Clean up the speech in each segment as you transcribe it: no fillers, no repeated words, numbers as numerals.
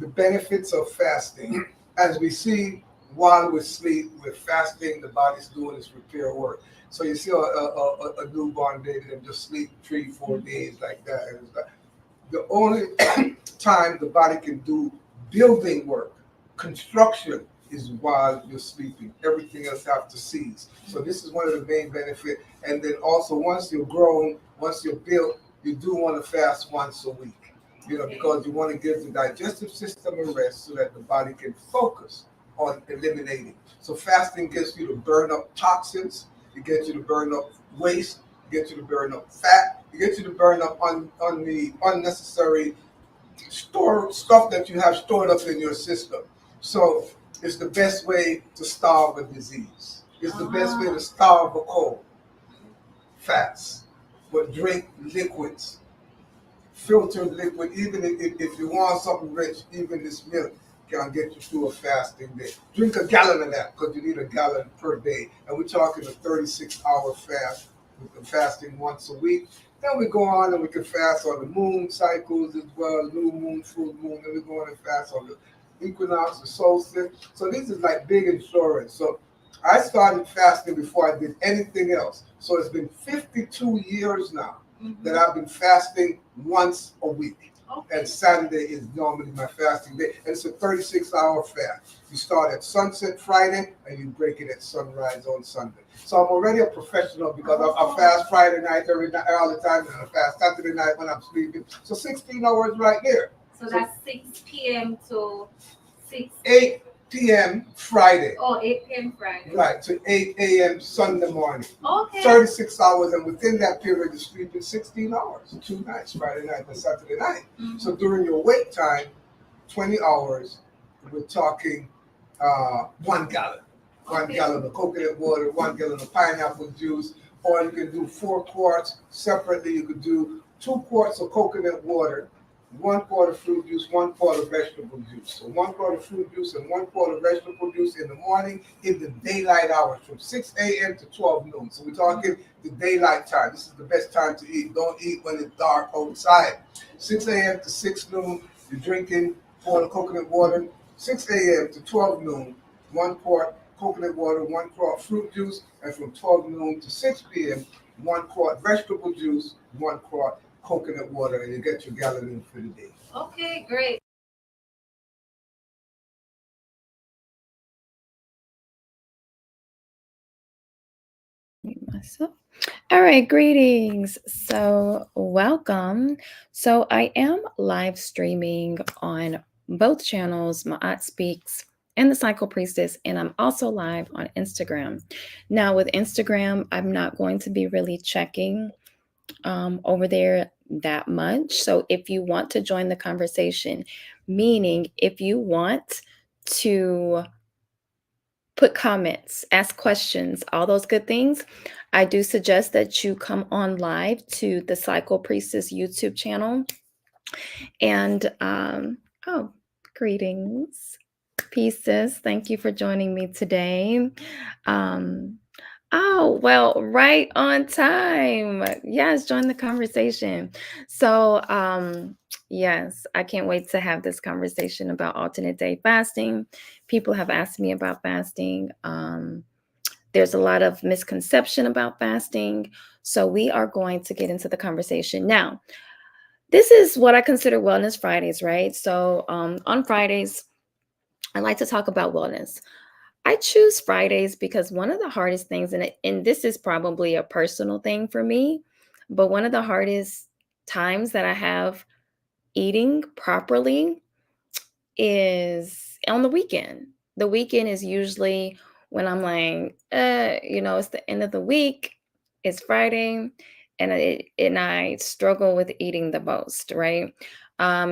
the benefits of fasting. As we see while we sleep, we're fasting, the body's doing its repair work. So you see a newborn baby that just sleep 3, 4 days like that. And it's like, the only time the body can do building work, construction, is while you're sleeping. Everything else have to cease. So this is one of the main benefits. And then also once you're grown, once you're built, you do want to fast once a week. Because you want to give the digestive system a rest so that the body can focus on eliminating. So fasting gets you to burn up toxins, it gets you to burn up waste, it gets you to burn up fat, it gets you to burn up on the unnecessary store stuff that you have stored up in your system. So it's the best way to starve a disease. It's the best way to starve a cold. Fast. But drink liquids. Filtered liquid, even if you want something rich, even this milk can get you through a fasting day. Drink a gallon of that because you need a gallon per day. And we're talking a 36-hour fast with fasting once a week. Then we go on and we can fast on the moon cycles as well, new moon, full moon. Then we go on and fast on the equinox, the solstice. So this is like big insurance. So I started fasting before I did anything else. So it's been 52 years now that I've been fasting once a week. Okay. And Saturday is normally my fasting day. And it's a 36-hour fast. You start at sunset Friday and you break it at sunrise on Sunday. So I'm already a professional because I fast Friday night every night, all the time, and I fast Saturday night when I'm sleeping. So 16 hours right there. So that's 6 p.m. to 8 p.m. Friday. Oh, 8 p.m. Friday. Right, to 8 a.m. Sunday morning. Okay. 36 hours, and within that period, you're sleeping 16 hours, 2 nights, Friday night and Saturday night. Mm-hmm. So during your wake time, 20 hours, we're talking 1 gallon. Okay. 1 gallon of coconut water, 1 gallon of pineapple juice, or you can do 4 quarts separately. You could do 2 quarts of coconut water, 1 quart of fruit juice, 1 quart of vegetable juice. So 1 quart of fruit juice and 1 quart of vegetable juice in the morning in the daylight hours from 6 a.m. to 12 noon. So we're talking the daylight time. This is the best time to eat. Don't eat when it's dark outside. 6 a.m. to 6 noon, you're drinking 1 quart of coconut water. 6 a.m. to 12 noon, 1 quart coconut water, 1 quart fruit juice, and from 12 noon to 6 p.m., 1 quart vegetable juice, 1 quart coconut water, and you get your gallon in for the day. Okay, great. Myself. All right, greetings. So, welcome. So, I am live streaming on both channels, MaatSpeaks and the Cycle Priestess, and I'm also live on Instagram. Now, with Instagram, I'm not going to be really checking over there that much. So if you want to join the conversation, meaning if you want to put comments, ask questions, all those good things, I do suggest that you come on live to the Cycle Priestess YouTube channel. And oh, greetings, pieces. Thank you for joining me today. Oh, well, right on time. Yes, join the conversation. So, yes, I can't wait to have this conversation about alternate day fasting. People have asked me about fasting. There's a lot of misconception about fasting. So, we are going to get into the conversation. Now, this is what I consider Wellness Fridays, right? So, on Fridays, I like to talk about wellness. I choose Fridays because one of the hardest things, and this is probably a personal thing for me, but one of the hardest times that I have eating properly is on the weekend. The weekend is usually when I'm like, it's the end of the week, it's Friday, and I struggle with eating the most, right?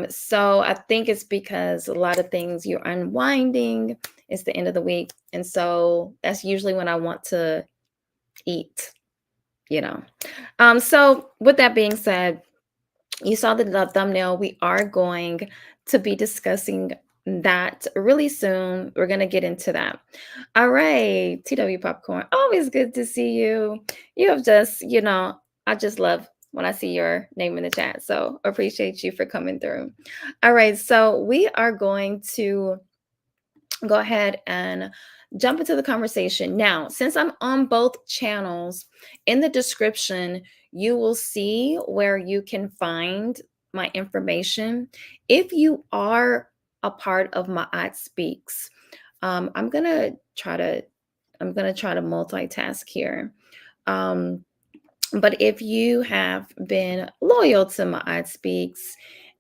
So I think it's because a lot of things you're unwinding. It's the end of the week. And so that's usually when I want to eat, So with that being said, you saw the thumbnail. We are going to be discussing that really soon. We're going to get into that. All right. TW Popcorn, always good to see you. You have just, I just love when I see your name in the chat. So appreciate you for coming through. All right, so we are going to go ahead and jump into the conversation. Now, since I'm on both channels, in the description, you will see where you can find my information. If you are a part of MaatSpeaks, I'm gonna try to multitask here. But if you have been loyal to MaatSpeaks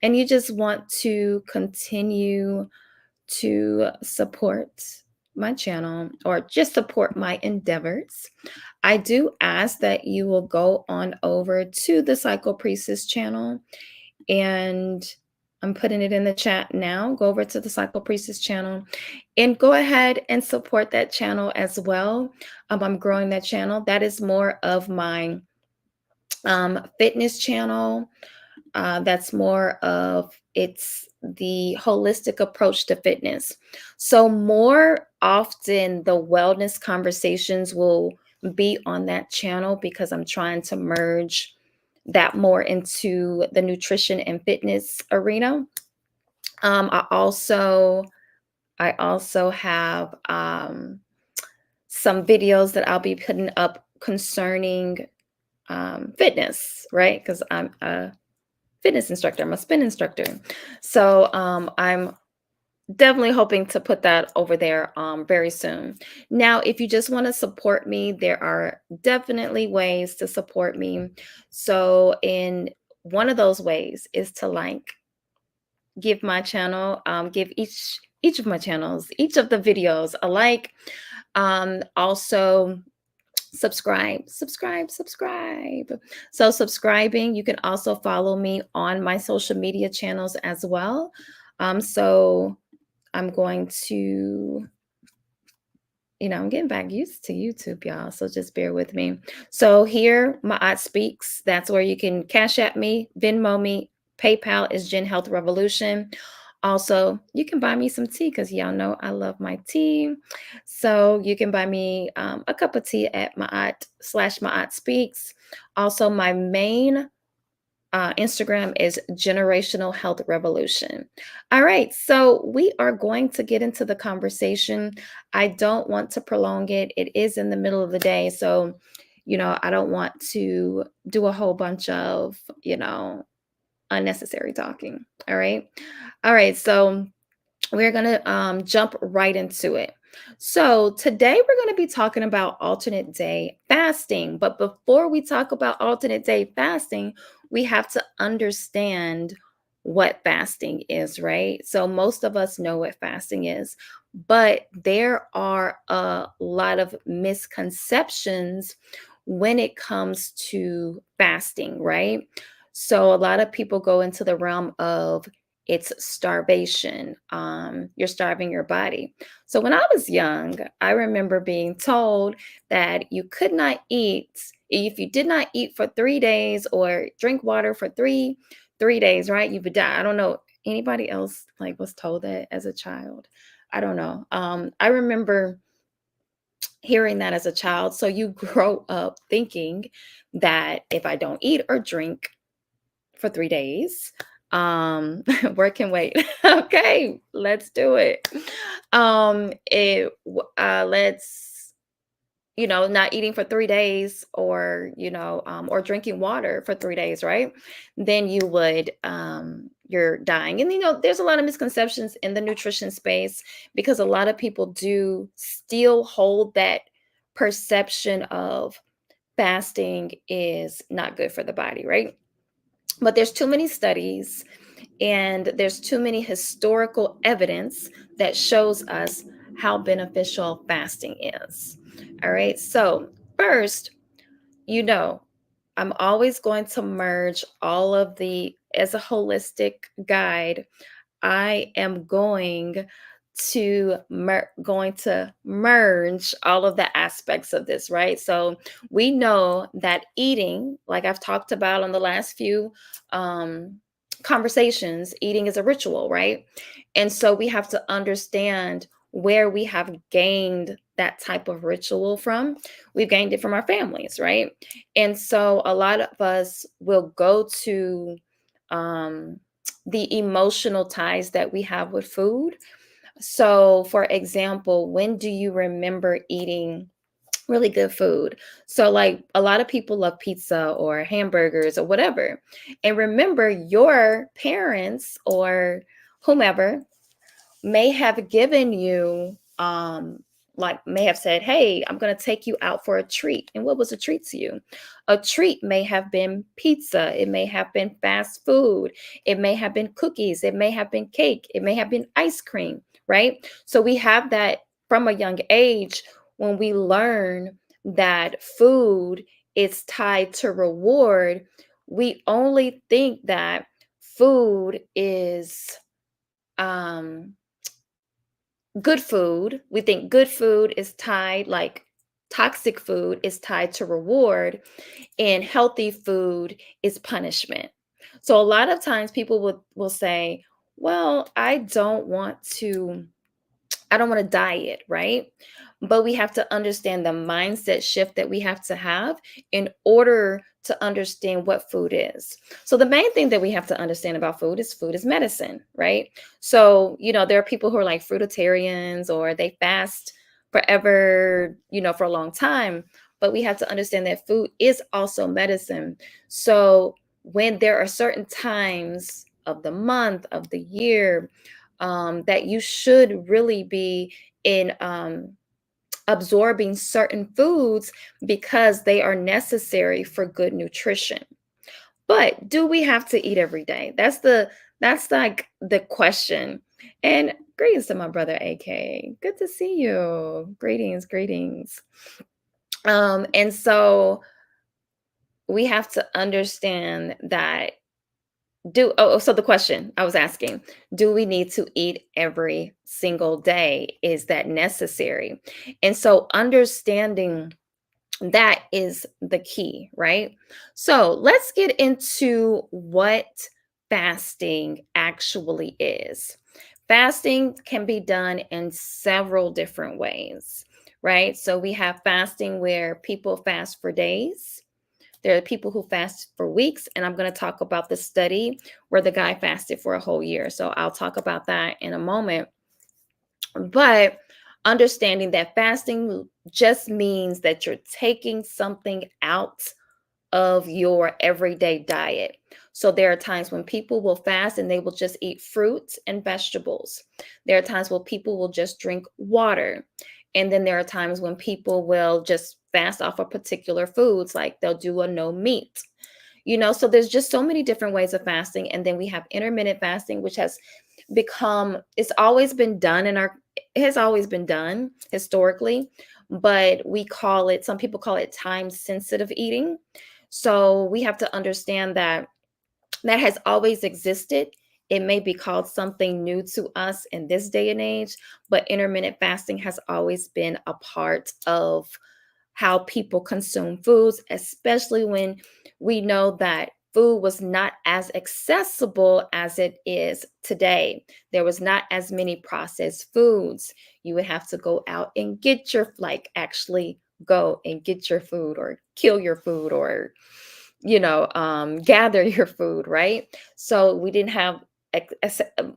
and you just want to continue to support my channel or just support my endeavors, I do ask that you will go on over to the Psycho Priestess channel, and I'm putting it in the chat now. Go over to the Psycho Priestess channel and go ahead and support that channel as well. I'm growing that channel. That is more of my fitness channel. That's more of, it's the holistic approach to fitness. So more often the wellness conversations will be on that channel because I'm trying to merge that more into the nutrition and fitness arena. I also have some videos that I'll be putting up concerning fitness, right? Because I'm a fitness instructor. I'm a spin instructor. So I'm definitely hoping to put that over there very soon. Now, if you just want to support me, there are definitely ways to support me. So in one of those ways is to give my channel, give each of my channels, each of the videos a like. Also subscribe. So subscribing, you can also follow me on my social media channels as well. So I'm going to, I'm getting back used to YouTube, y'all, so just bear with me. So here, MaatSpeaks, that's where you can Cash App me, Venmo me. PayPal is GenerationalHealthRevolution. Also, you can buy me some tea because y'all know I love my tea. So you can buy me a cup of tea at MaatSpeaks. Also, my main Instagram is GenerationalHealthRevolution. All right, so we are going to get into the conversation. I don't want to prolong it. It is in the middle of the day, so I don't want to do a whole bunch of unnecessary talking. All right, so we're gonna jump right into it. So today we're going to be talking about alternate day fasting. But before we talk about alternate day fasting, we have to understand what fasting is, right? So most of us know what fasting is, but there are a lot of misconceptions when it comes to fasting, right? So a lot of people go into the realm of it's starvation. You're starving your body. So when I was young, I remember being told that you could not eat if you did not eat for 3 days or drink water for three days, right? You would die. I don't know anybody else was told that as a child. I don't know. I remember hearing that as a child. So you grow up thinking that if I don't eat or drink for 3 days, work can wait. Okay, let's do it. Let's not eating for 3 days, or or drinking water for 3 days, right? Then you would you're dying. And there's a lot of misconceptions in the nutrition space because a lot of people do still hold that perception of fasting is not good for the body, right? But there's too many studies and there's too many historical evidence that shows us how beneficial fasting is. All right. So first, I'm always going to merge all of as a holistic guide, I am going to merge all of the aspects of this, right? So we know that eating, like I've talked about on the last few conversations, eating is a ritual, right? And so we have to understand where we have gained that type of ritual from. We've gained it from our families, right? And so a lot of us will go to um, the emotional ties that we have with food. So, for example, when do you remember eating really good food? So, like a lot of people love pizza or hamburgers or whatever. And remember, your parents or whomever may have given you like may have said, hey, I'm going to take you out for a treat. And what was a treat to you? A treat may have been pizza, it may have been fast food, it may have been cookies, it may have been cake, it may have been ice cream, right? So we have that from a young age. When we learn that food is tied to reward, we only think that food is um good food. We think good food is tied, like toxic food is tied to reward, and healthy food is punishment. So a lot of times people will say, well, I don't want to diet, right? But we have to understand the mindset shift that we have to have in order to understand what food is. So the main thing that we have to understand about food is medicine, right? So, there are people who are like fruitarians or they fast forever, for a long time, but we have to understand that food is also medicine. So when there are certain times of the month, of the year, that you should really be in absorbing certain foods because they are necessary for good nutrition. But do we have to eat every day? That's like the question. And greetings to my brother AK. Good to see you. Greetings, greetings. And so we have to understand that so the question I was asking, do we need to eat every single day? Is that necessary? And so understanding that is the key, right? So let's get into what fasting actually is. Fasting can be done in several different ways, right? So we have fasting where people fast for days. There are people who fast for weeks, and I'm going to talk about the study where the guy fasted for a whole year. So I'll talk about that in a moment. But understanding that fasting just means that you're taking something out of your everyday diet. So there are times when people will fast and they will just eat fruits and vegetables. There are times when people will just drink water. And then there are times when people will just fast off of particular foods, like they'll do a no meat. So there's just so many different ways of fasting. And then we have intermittent fasting, which it's always been done it has always been done historically, but some people call it time sensitive eating. So we have to understand that has always existed. It may be called something new to us in this day and age, but intermittent fasting has always been a part of how people consume foods, especially when we know that food was not as accessible as it is today. There was not as many processed foods. You would have to go out and actually go and get your food or kill your food or gather your food, right? So we didn't have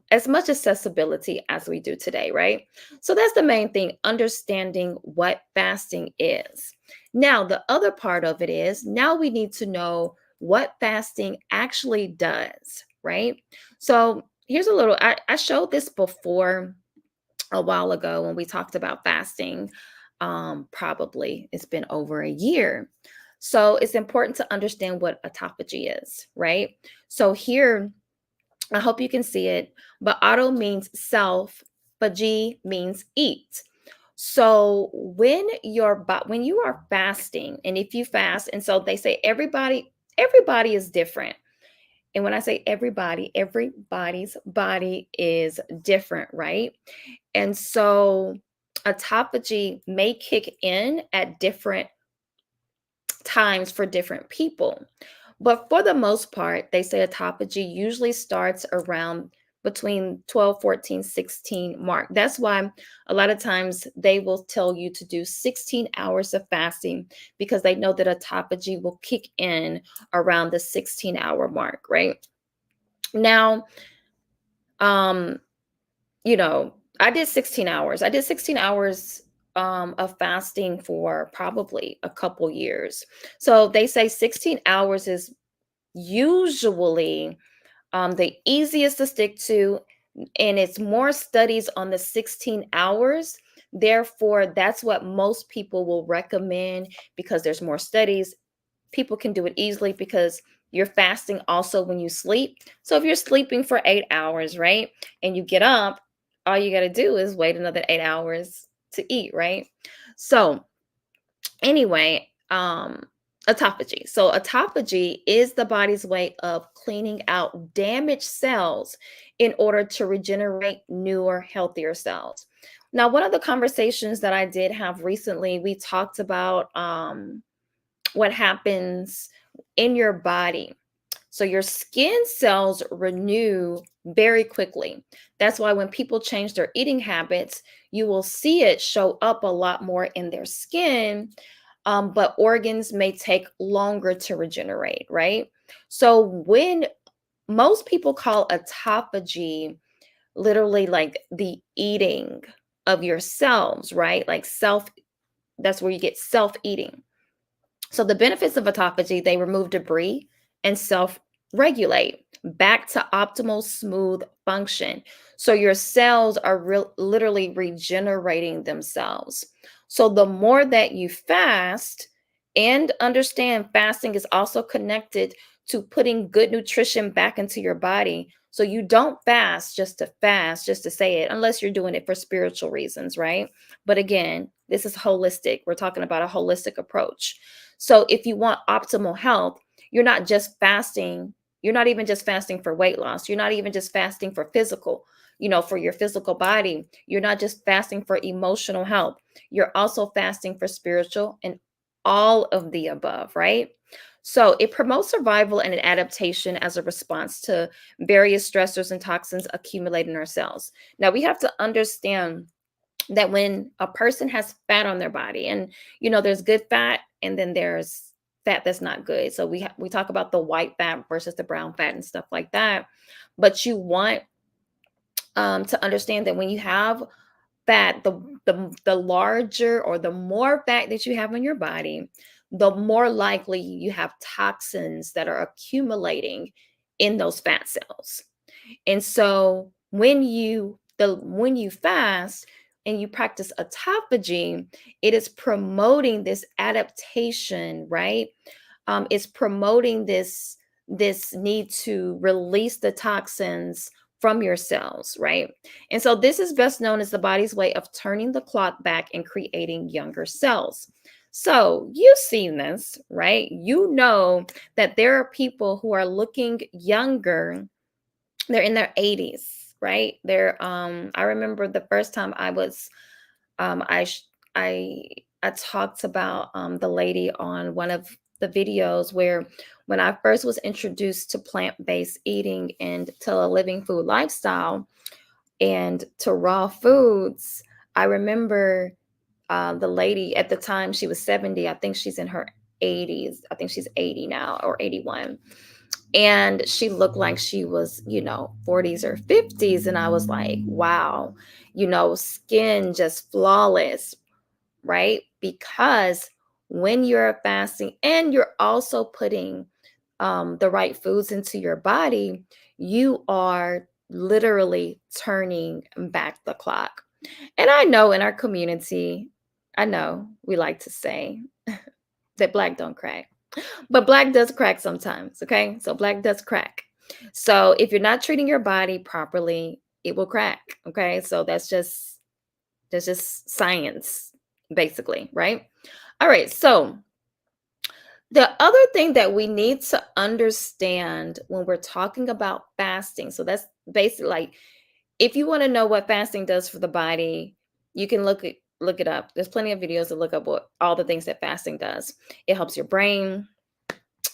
as much accessibility as we do today, right? So that's the main thing, understanding what fasting is. Now, the other part of it is now we need to know what fasting actually does, right? So here's a little, I showed this before a while ago when we talked about fasting. Probably it's been over a year. So it's important to understand what autophagy is, right? So here, I hope you can see it, but auto means self, phagy means eat. So when you are fasting, and if you fast, and so they say everybody is different. And when I say everybody's body is different, right? And so autophagy may kick in at different times for different people. But for the most part, they say autophagy usually starts around between 12, 14, 16 mark. That's why a lot of times they will tell you to do 16 hours of fasting, because they know that autophagy will kick in around the 16-hour mark, right? Now, you know, I did 16 hours. I did 16 hours of fasting for probably a couple years. So they say 16 hours is usually the easiest to stick to, and it's more studies on the 16 hours. Therefore, that's what most people will recommend, because there's more studies. People can do it easily because you're fasting also when you sleep. So if you're sleeping for 8 hours, right, and you get up, all you got to do is wait another 8 hours to eat, right? So anyway, autophagy. So autophagy is the body's way of cleaning out damaged cells in order to regenerate newer, healthier cells. Now, one of the conversations that I did have recently, we talked about what happens in your body. So your skin cells renew very quickly. That's why when people change their eating habits, you will see it show up a lot more in their skin, but organs may take longer to regenerate, right? So when most people call autophagy literally like the eating of your cells, right? Like that's where you get self-eating. So the benefits of autophagy, they remove debris and self-regulate back to optimal smooth function. So your cells are literally regenerating themselves. So the more that you fast, and understand fasting is also connected to putting good nutrition back into your body. So you don't fast, just to say it, unless you're doing it for spiritual reasons, right? But again, this is holistic. We're talking about a holistic approach. So if you want optimal health, you're not just fasting. You're not even just fasting for weight loss. You're not even just fasting for physical, for your physical body. You're not just fasting for emotional health. You're also fasting for spiritual and all of the above, right? So it promotes survival and an adaptation as a response to various stressors and toxins accumulated in our cells. Now we have to understand that when a person has fat on their body, and there's good fat, and then there's fat that's not good. So we talk about the white fat versus the brown fat and stuff like that. But you want to understand that when you have fat, the larger or the more fat that you have in your body, the more likely you have toxins that are accumulating in those fat cells. And so when you fast and you practice autophagy, it is promoting this adaptation, right? It's promoting this need to release the toxins from your cells, right? And so this is best known as the body's way of turning the clock back and creating younger cells. So you've seen this, right? You know that there are people who are looking younger. They're in their 80s, right? I remember the first time I was I sh- I talked about the lady on one of the videos where, when I first was introduced to plant-based eating and to a living food lifestyle and to raw foods, I remember the lady at the time, she was 70. I think she's in her 80s. I think she's 80 now, or 81, and she looked like she was 40s or 50s, and I was like, wow, skin just flawless, right? Because when you're fasting and you're also putting the right foods into your body, you are literally turning back the clock. And I know in our community, I know we like to say that black don't crack, but black does crack sometimes. Okay. So black does crack. So if you're not treating your body properly, it will crack. Okay. So that's just science, basically. Right. All right. So the other thing that we need to understand when we're talking about fasting, so that's basically like, if you want to know what fasting does for the body, you can look it up. There's plenty of videos to look up what all the things that fasting does. It helps your brain.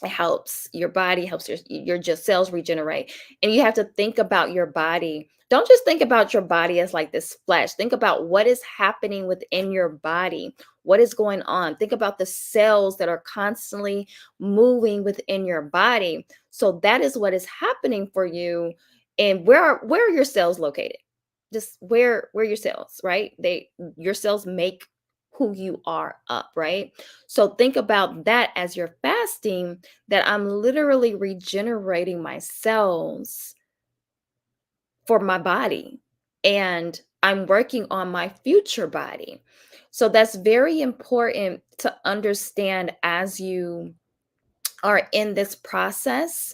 It helps your body, helps your just cells regenerate. And you have to think about your body. Don't just think about your body as like this flesh. Think about what is happening within your body. What is going on? Think about the cells that are constantly moving within your body. So that is what is happening for you. And where are your cells located? Just where your cells, right? Your cells make who you are up, right? So think about that as you're fasting, that I'm literally regenerating my cells for my body, and I'm working on my future body. So that's very important to understand as you are in this process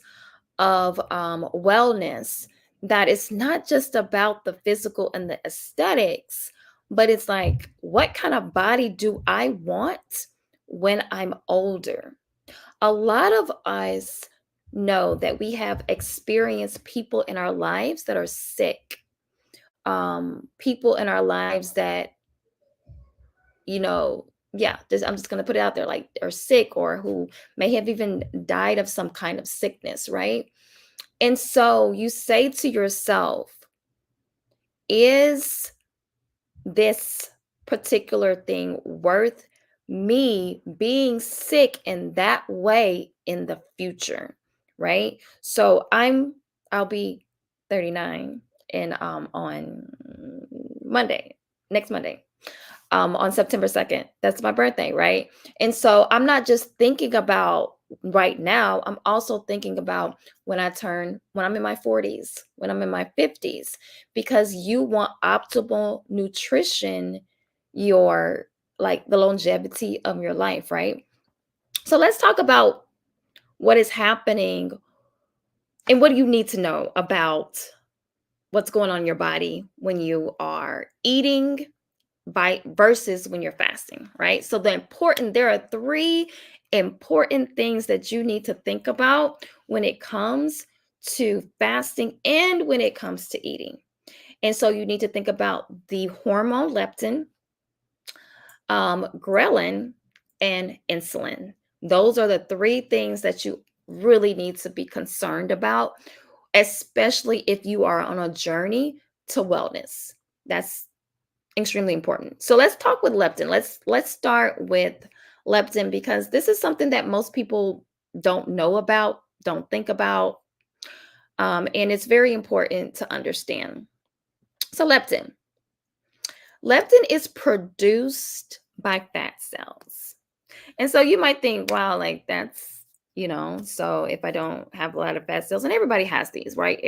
of wellness, that it's not just about the physical and the aesthetics, but it's like, what kind of body do I want when I'm older? A lot of us know that we have experienced people in our lives that are sick, people in our lives that, yeah, I'm just going to put it out there, like are sick or who may have even died of some kind of sickness, right? And so you say to yourself, is this particular thing worth me being sick in that way in the future? Right? So I'll be 39 and on Monday, next Monday. On September 2nd. That's my birthday, right? And so I'm not just thinking about right now, I'm also thinking about when I'm in my 40s, when I'm in my 50s, because you want optimal nutrition, your like the longevity of your life, right? So let's talk about what is happening and what do you need to know about what's going on in your body when you are eating by versus when you're fasting, right? So there are three important things that you need to think about when it comes to fasting and when it comes to eating. And so you need to think about the hormone leptin, ghrelin, and insulin. Those are the three things that you really need to be concerned about, especially if you are on a journey to wellness. That's extremely important. So let's talk with leptin. Let's start with leptin, because this is something that most people don't know about, don't think about, and it's very important to understand. So leptin is produced by fat cells, and so you might think, wow, like that's so if I don't have a lot of fat cells, and everybody has these, right?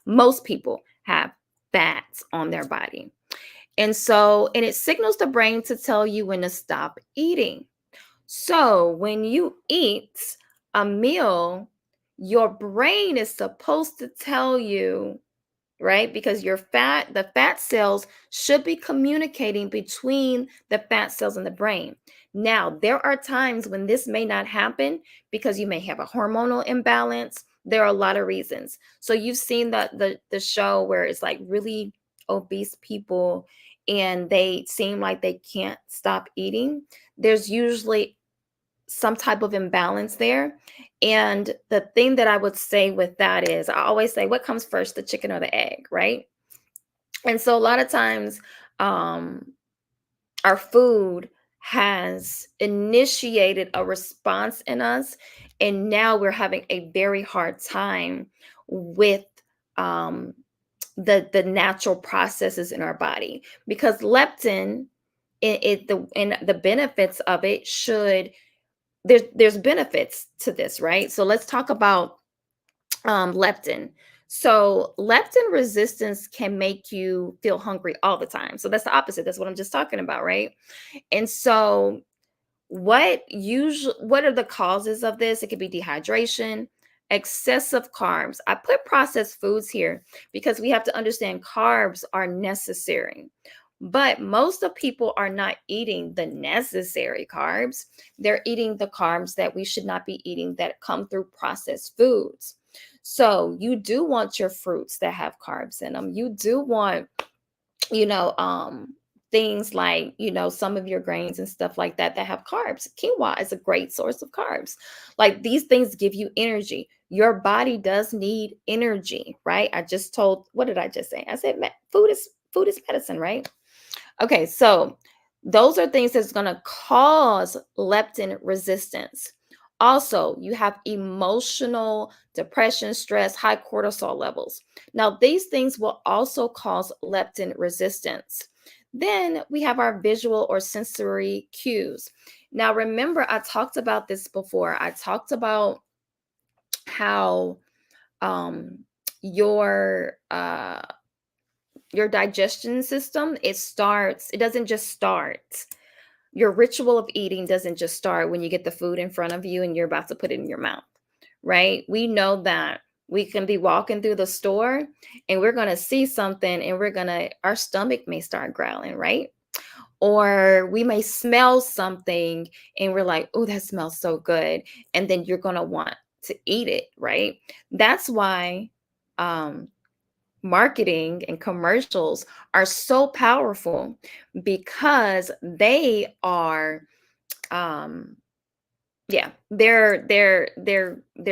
Most people have fats on their body. And it signals the brain to tell you when to stop eating. So when you eat a meal, your brain is supposed to tell you, right? Because the fat cells should be communicating between the fat cells and the brain. Now, there are times when this may not happen because you may have a hormonal imbalance. There are a lot of reasons. So you've seen the show where it's like really obese people and they seem like they can't stop eating. There's usually some type of imbalance there. And the thing that I would say with that is, I always say, what comes first, the chicken or the egg, right? And so a lot of times, our food has initiated a response in us, and now we're having a very hard time with um, the natural processes in our body, because leptin, the benefits of it should there's benefits to this, right? So let's talk about leptin. So leptin resistance can make you feel hungry all the time. So that's the opposite. That's what I'm just talking about, right? And so what are the causes of this? It could be dehydration, excessive carbs. I put processed foods here because we have to understand carbs are necessary. But most of people are not eating the necessary carbs. They're eating the carbs that we should not be eating that come through processed foods. So you do want your fruits that have carbs in them. You do want, you know, things like, some of your grains and stuff like that have carbs. Quinoa is a great source of carbs. Like, these things give you energy. Your body does need energy, right? What did I just say? I said food is medicine, right? Okay, so those are things that's going to cause leptin resistance. Also, you have emotional depression, stress, high cortisol levels. Now, these things will also cause leptin resistance. Then we have our visual or sensory cues. Now, remember, I talked about this before. I talked about how um, your your digestion system, it doesn't just start. Your ritual of eating doesn't just start when you get the food in front of you and you're about to put it in your mouth, right? We know that we can be walking through the store and we're going to see something and our stomach may start growling, right? Or we may smell something and we're like, oh, that smells so good. And then you're going to want to eat it, right? That's why marketing and commercials are so powerful, because they are they're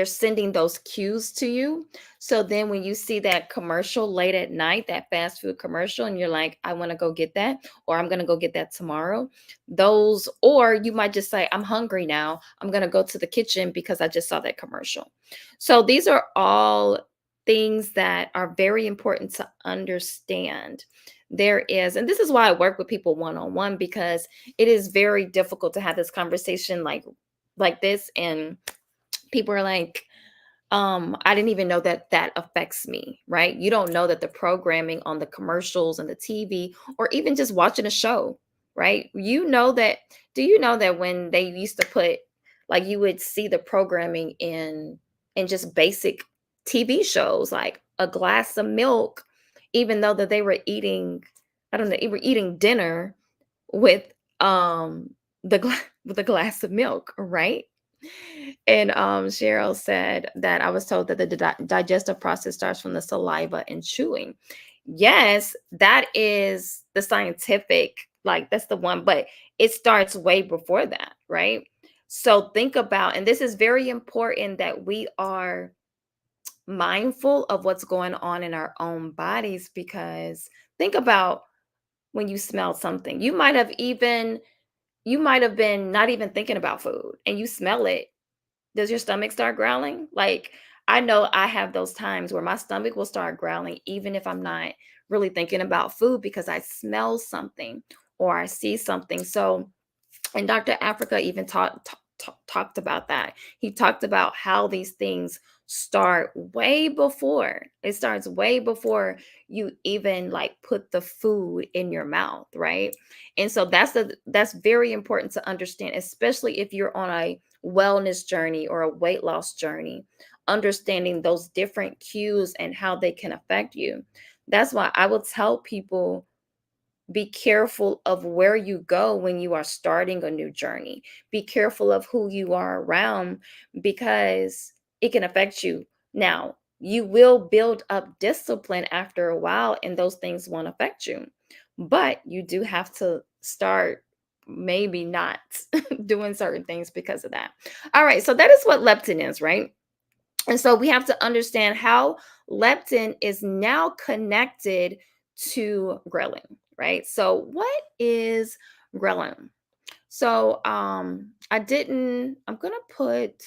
sending those cues to you. So then when you see that commercial late at night, that fast food commercial, and you're like, I want to go get that, or I'm going to go get that tomorrow, or you might just say, I'm hungry now, I'm going to go to the kitchen because I just saw that commercial. So these are all things that are very important to understand. And this is why I work with people one-on-one, because it is very difficult to have this conversation like this, and people are like, I didn't even know that affects me, right? You don't know that the programming on the commercials and the TV, or even just watching a show, right? Do you know that when they used to put, like, you would see the programming in just basic TV shows, like a glass of milk, even though that they were eating, I don't know, they were eating dinner with with a glass of milk, right? And Cheryl said that I was told that the digestive process starts from the saliva and chewing. Yes, that is the scientific, like, that's the one, but it starts way before that, right? So think about, and this is very important, that we are mindful of what's going on in our own bodies, because think about when you smell something. You might have been not even thinking about food and you smell it. Does your stomach start growling? Like, I know I have those times where my stomach will start growling, even if I'm not really thinking about food, because I smell something or I see something. So, and Dr. Africa even talked about that. He talked about how these things start way before. It starts way before you even, like, put the food in your mouth, right? And so that's very important to understand, especially if you're on a wellness journey or a weight loss journey, understanding those different cues and how they can affect you. That's why I will tell people, be careful of where you go when you are starting a new journey. Be careful of who you are around, because it can affect you. Now, you will build up discipline after a while and those things won't affect you. But you do have to start maybe not doing certain things because of that. All right, so that is what leptin is, right? And so we have to understand how leptin is now connected to ghrelin, right? So what is ghrelin? So I'm going to put,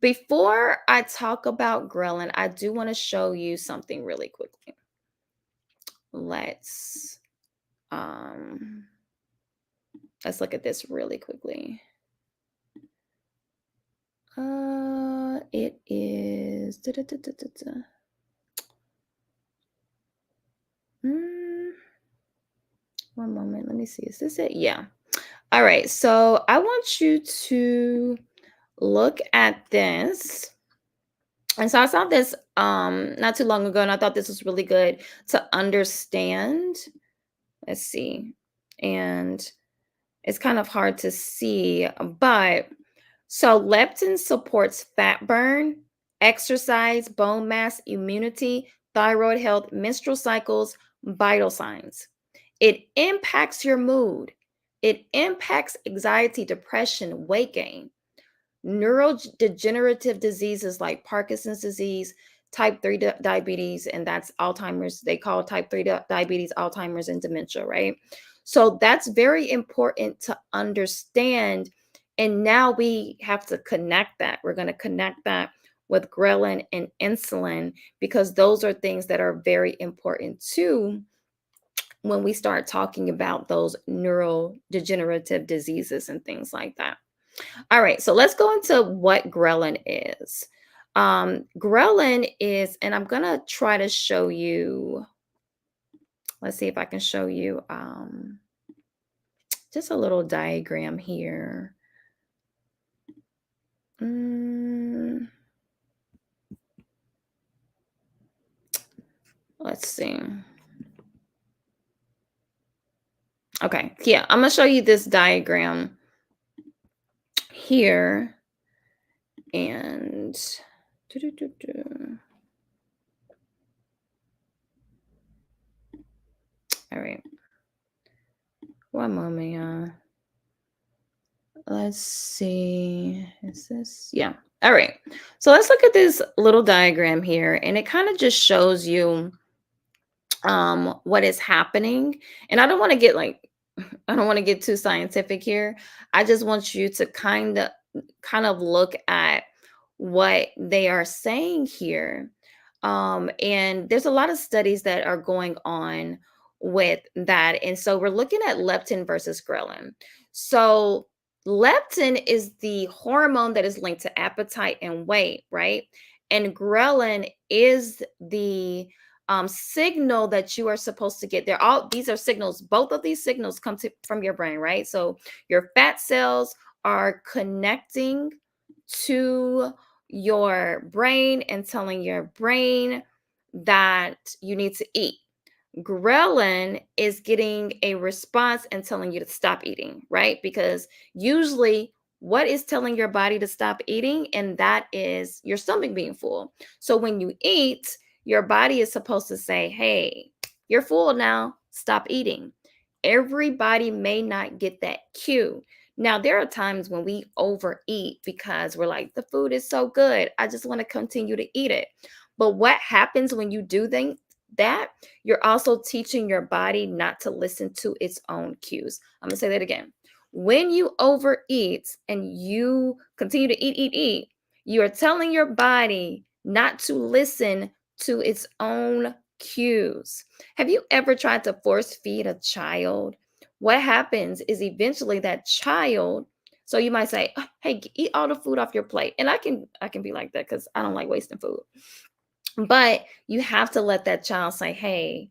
before I talk about ghrelin, I do want to show you something really quickly. Let's look at this really quickly. It is one moment. Let me see. Is this it? Yeah. All right. So I want you to look at this. And so I saw this not too long ago, and I thought this was really good to understand. Let's see. And it's kind of hard to see, but so leptin supports fat burn, exercise, bone mass, immunity, thyroid health, menstrual cycles, vital signs. It impacts your mood. It impacts anxiety, depression, weight gain, neurodegenerative diseases like Parkinson's disease, type 3 diabetes, and that's Alzheimer's. They call type 3 diabetes Alzheimer's and dementia, right? So that's very important to understand. And now we have to connect that. We're going to connect that with ghrelin and insulin because those are things that are very important too when we start talking about those neurodegenerative diseases and things like that. All right, so let's go into what ghrelin is. Ghrelin is, and I'm going to try to show you, let's see if I can show you just a little diagram here. Let's see. Okay, yeah, I'm going to show you this diagram here. And all right. One moment, y'all. Let's see. Is this? Yeah. All right. So let's look at this little diagram here, and it kind of just shows you what is happening. And I don't want to get I don't want to get too scientific here. I just want you to kind of look at what they are saying here. And there's a lot of studies that are going on with that. And so we're looking at leptin versus ghrelin. So leptin is the hormone that is linked to appetite and weight, right? And ghrelin is the signal that you are supposed to get. These are signals. Both of these signals come from your brain, right? So your fat cells are connecting to your brain and telling your brain that you need to eat. Ghrelin is getting a response and telling you to stop eating, right? Because usually what is telling your body to stop eating, and that is your stomach being full. So when you eat, your body is supposed to say, hey, you're full now, stop eating. Everybody may not get that cue. Now, there are times when we overeat because we're like, the food is so good, I just want to continue to eat it. But what happens when you do that? You're also teaching your body not to listen to its own cues. I'm going to say that again. When you overeat and you continue to eat, you are telling your body not to listen to its own cues. Have you ever tried to force feed a child? What happens is eventually that child, so you might say, hey, eat all the food off your plate. And I can be like that because I don't like wasting food. But you have to let that child say, hey,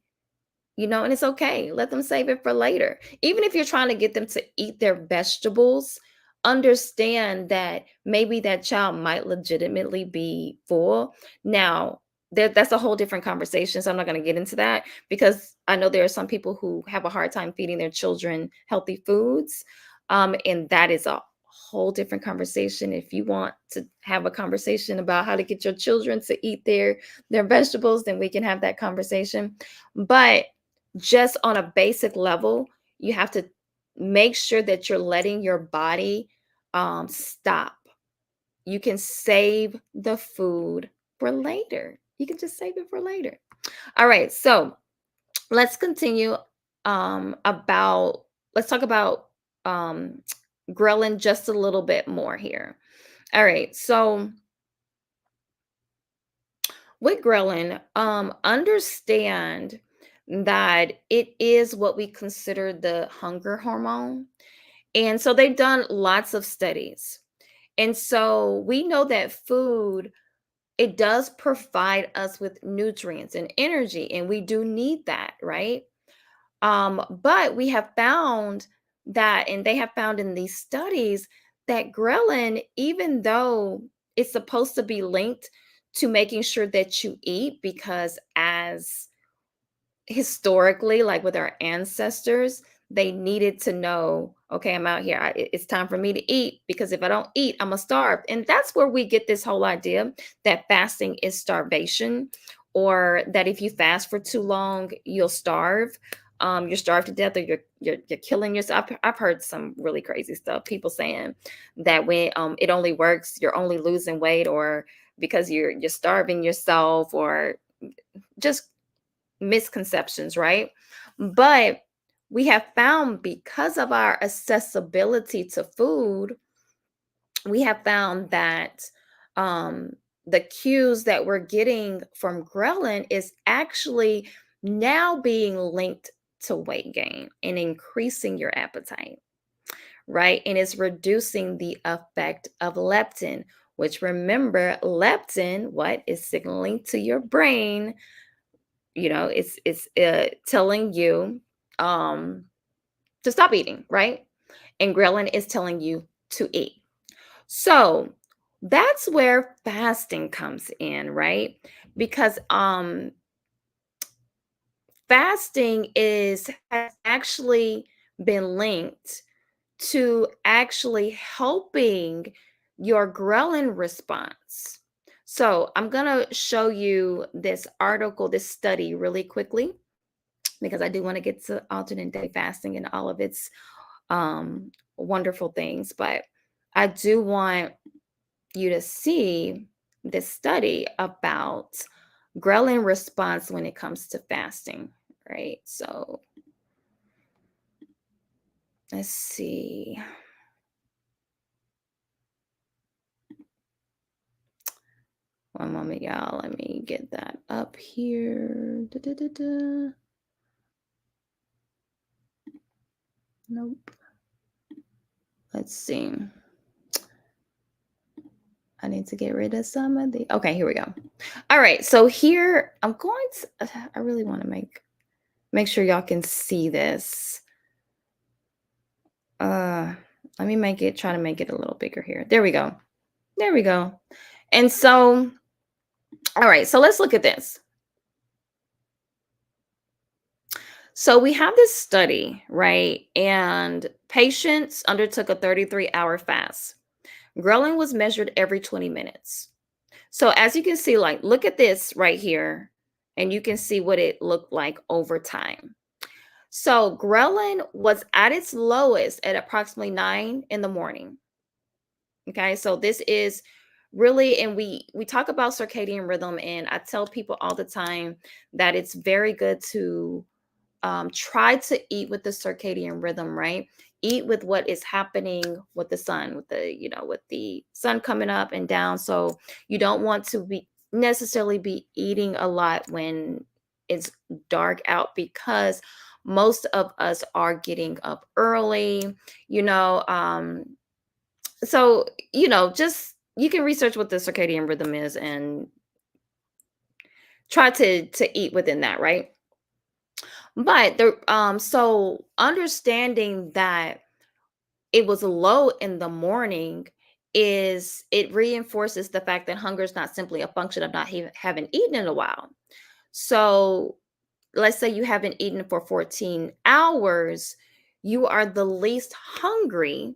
and it's okay. Let them save it for later. Even if you're trying to get them to eat their vegetables, understand that maybe that child might legitimately be full. Now, that's a whole different conversation. So I'm not going to get into that because I know there are some people who have a hard time feeding their children healthy foods. And that is a whole different conversation. If you want to have a conversation about how to get your children to eat their vegetables, then we can have that conversation. But just on a basic level, you have to make sure that you're letting your body stop. You can save the food for later. You can just save it for later. All right, so let's continue let's talk about ghrelin just a little bit more here. All right, so with ghrelin, understand that it is what we consider the hunger hormone. And so they've done lots of studies. And so we know that food, it does provide us with nutrients and energy, and we do need that, right? But we have found that, and they have found in these studies that ghrelin, even though it's supposed to be linked to making sure that you eat, because as historically, like with our ancestors, they needed to know, okay, I'm out here. It's time for me to eat because if I don't eat, I'm going to starve. And that's where we get this whole idea that fasting is starvation, or that if you fast for too long, you'll starve. you're starved to death, or you're killing yourself. I've heard some really crazy stuff. People saying that when it only works, you're only losing weight, or because you're starving yourself, or just misconceptions, right? But we have found, because of our accessibility to food, we have found that um, the cues that we're getting from ghrelin is actually now being linked to weight gain and increasing your appetite, right? And it's reducing the effect of leptin, which, remember, leptin, what is signaling to your brain? It's telling you to stop eating, right? And ghrelin is telling you to eat. So that's where fasting comes in, right? Because fasting has actually been linked to actually helping your ghrelin response. So I'm going to show you this article, this study, really quickly, because I do want to get to alternate day fasting and all of its wonderful things. But I do want you to see this study about ghrelin response when it comes to fasting, right? So let's see. One moment, y'all. Let me get that up here. Da-da-da-da. Nope. Let's see. I need to get rid of some of the. Okay, here we go. All right. So here I'm going to. I really want to make sure y'all can see this. Let me try to make it a little bigger here. There we go. There we go. And so, all right, so let's look at this. So we have this study, right? And patients undertook a 33-hour fast. Ghrelin was measured every 20 minutes. So as you can see, like, look at this right here, and you can see what it looked like over time. So ghrelin was at its lowest at approximately 9 in the morning. Okay, so this is really, and we talk about circadian rhythm, and I tell people all the time that it's very good to try to eat with the circadian rhythm, right? Eat with what is happening with the sun, with the sun coming up and down. So you don't want to be necessarily be eating a lot when it's dark out, because most of us are getting up early, you know. So, just you can research what the circadian rhythm is and try to eat within that, right? But so understanding that it was low in the morning, is it reinforces the fact that hunger is not simply a function of not having eaten in a while. So let's say you haven't eaten for 14 hours, you are the least hungry.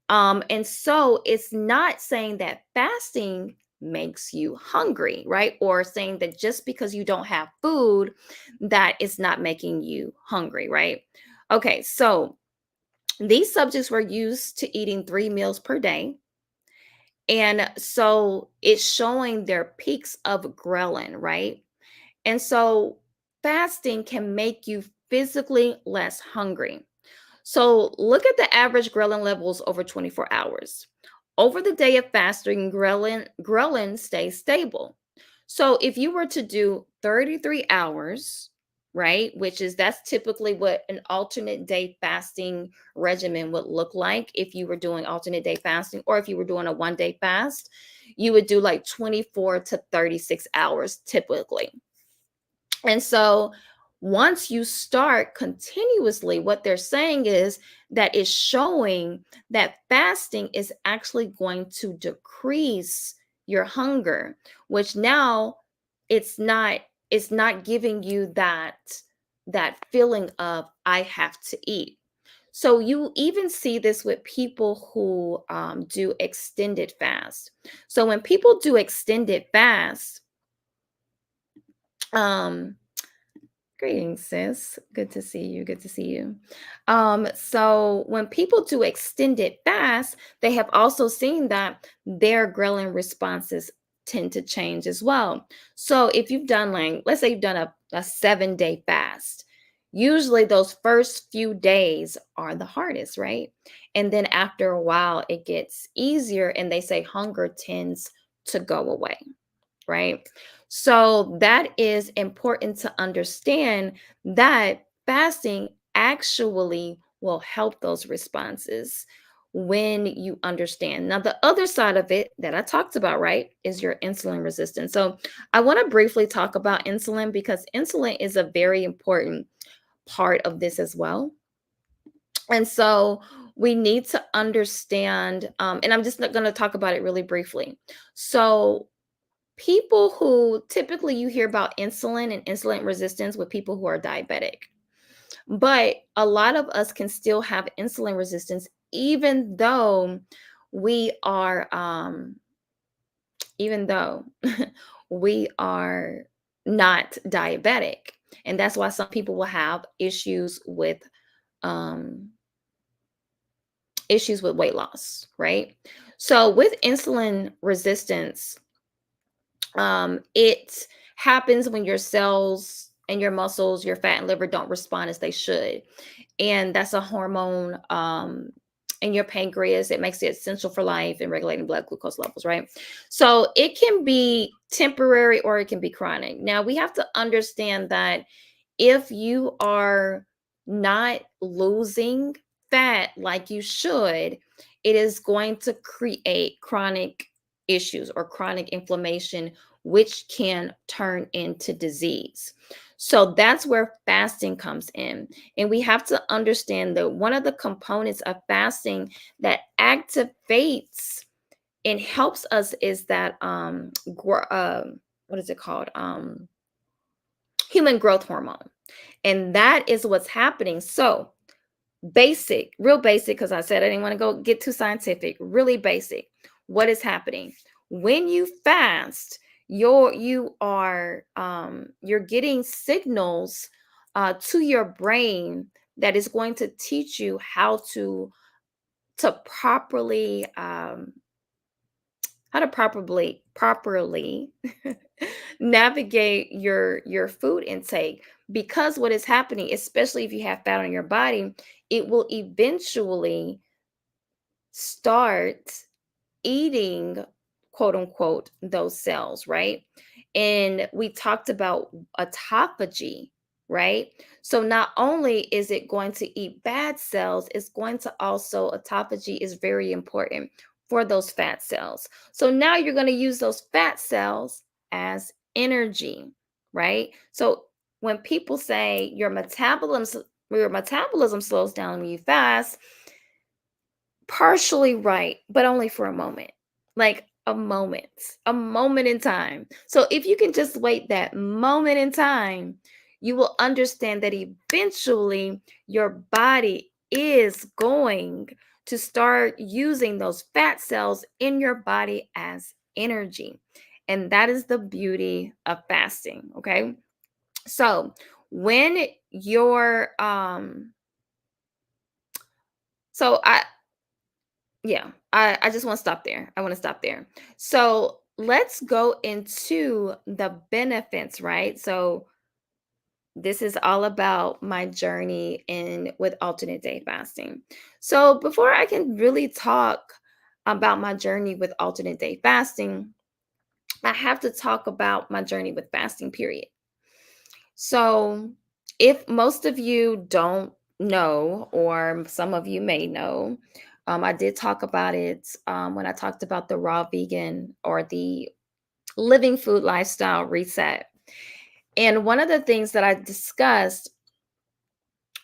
And so it's not saying that fasting makes you hungry, right? Or saying that just because you don't have food, that it's not making you hungry, right? Okay, so these subjects were used to eating 3 meals per day. And so it's showing their peaks of ghrelin, right? And so fasting can make you physically less hungry. So look at the average ghrelin levels over 24 hours. Over the day of fasting, ghrelin stays stable. So if you were to do 33 hours, right, that's typically what an alternate day fasting regimen would look like. If you were doing alternate day fasting, or if you were doing a 1-day fast, you would do like 24 to 36 hours typically. And so once you start continuously, what they're saying is that it's showing that fasting is actually going to decrease your hunger, which now it's not giving you that feeling of I have to eat. So you even see this with people who do extended fast. So when people do extended fast, Greetings, sis. Good to see you. Good to see you. So when people do extended fast, they have also seen that their ghrelin responses tend to change as well. So if you've done, like, let's say you've done a 7-day fast, usually those first few days are the hardest, right? And then after a while, it gets easier, and they say hunger tends to go away, right? So that is important to understand, that fasting actually will help those responses when you understand. Now, the other side of it that I talked about, right, is your insulin resistance. So I want to briefly talk about insulin, because insulin is a very important part of this as well. And so we need to understand, and I'm just going to talk about it really briefly. So people who typically, you hear about insulin and insulin resistance with people who are diabetic, but a lot of us can still have insulin resistance even though we are even though we are not diabetic. And that's why some people will have um issues with weight loss, right? So with insulin resistance, it happens when your cells and your muscles, your fat and liver, don't respond as they should. And that's a hormone in your pancreas. It makes it essential for life and regulating blood glucose levels, right? So it can be temporary or it can be chronic. Now, we have to understand that if you are not losing fat like you should, it is going to create chronic issues or chronic inflammation, which can turn into disease. So that's where fasting comes in. And we have to understand that one of the components of fasting that activates and helps us is that what is it called? Human growth hormone. And that is what's happening. So basic, real basic, because I said I didn't want to go get too scientific, really basic. What is happening? When you fast, you're getting signals to your brain that is going to teach you how to properly properly navigate your food intake. Because what is happening, especially if you have fat on your body, it will eventually start eating, quote unquote, those cells, right? And we talked about autophagy, right? So not only is it going to eat bad cells, it's going to also, autophagy is very important for those fat cells. So now you're going to use those fat cells as energy, right? So when people say your metabolism slows down when you fast, partially right, but only for a moment. Like a moment in time. So if you can just wait that moment in time, you will understand that eventually your body is going to start using those fat cells in your body as energy. And that is the beauty of fasting, okay? So when you're so I yeah, I just want to stop there. I want to stop there. So let's go into the benefits, right? So this is all about my journey in with alternate day fasting. So before I can really talk about my journey with alternate day fasting, I have to talk about my journey with fasting, period. So if most of you don't know, or some of you may know, I did talk about it when I talked about the raw vegan or the living food lifestyle reset. And one of the things that I discussed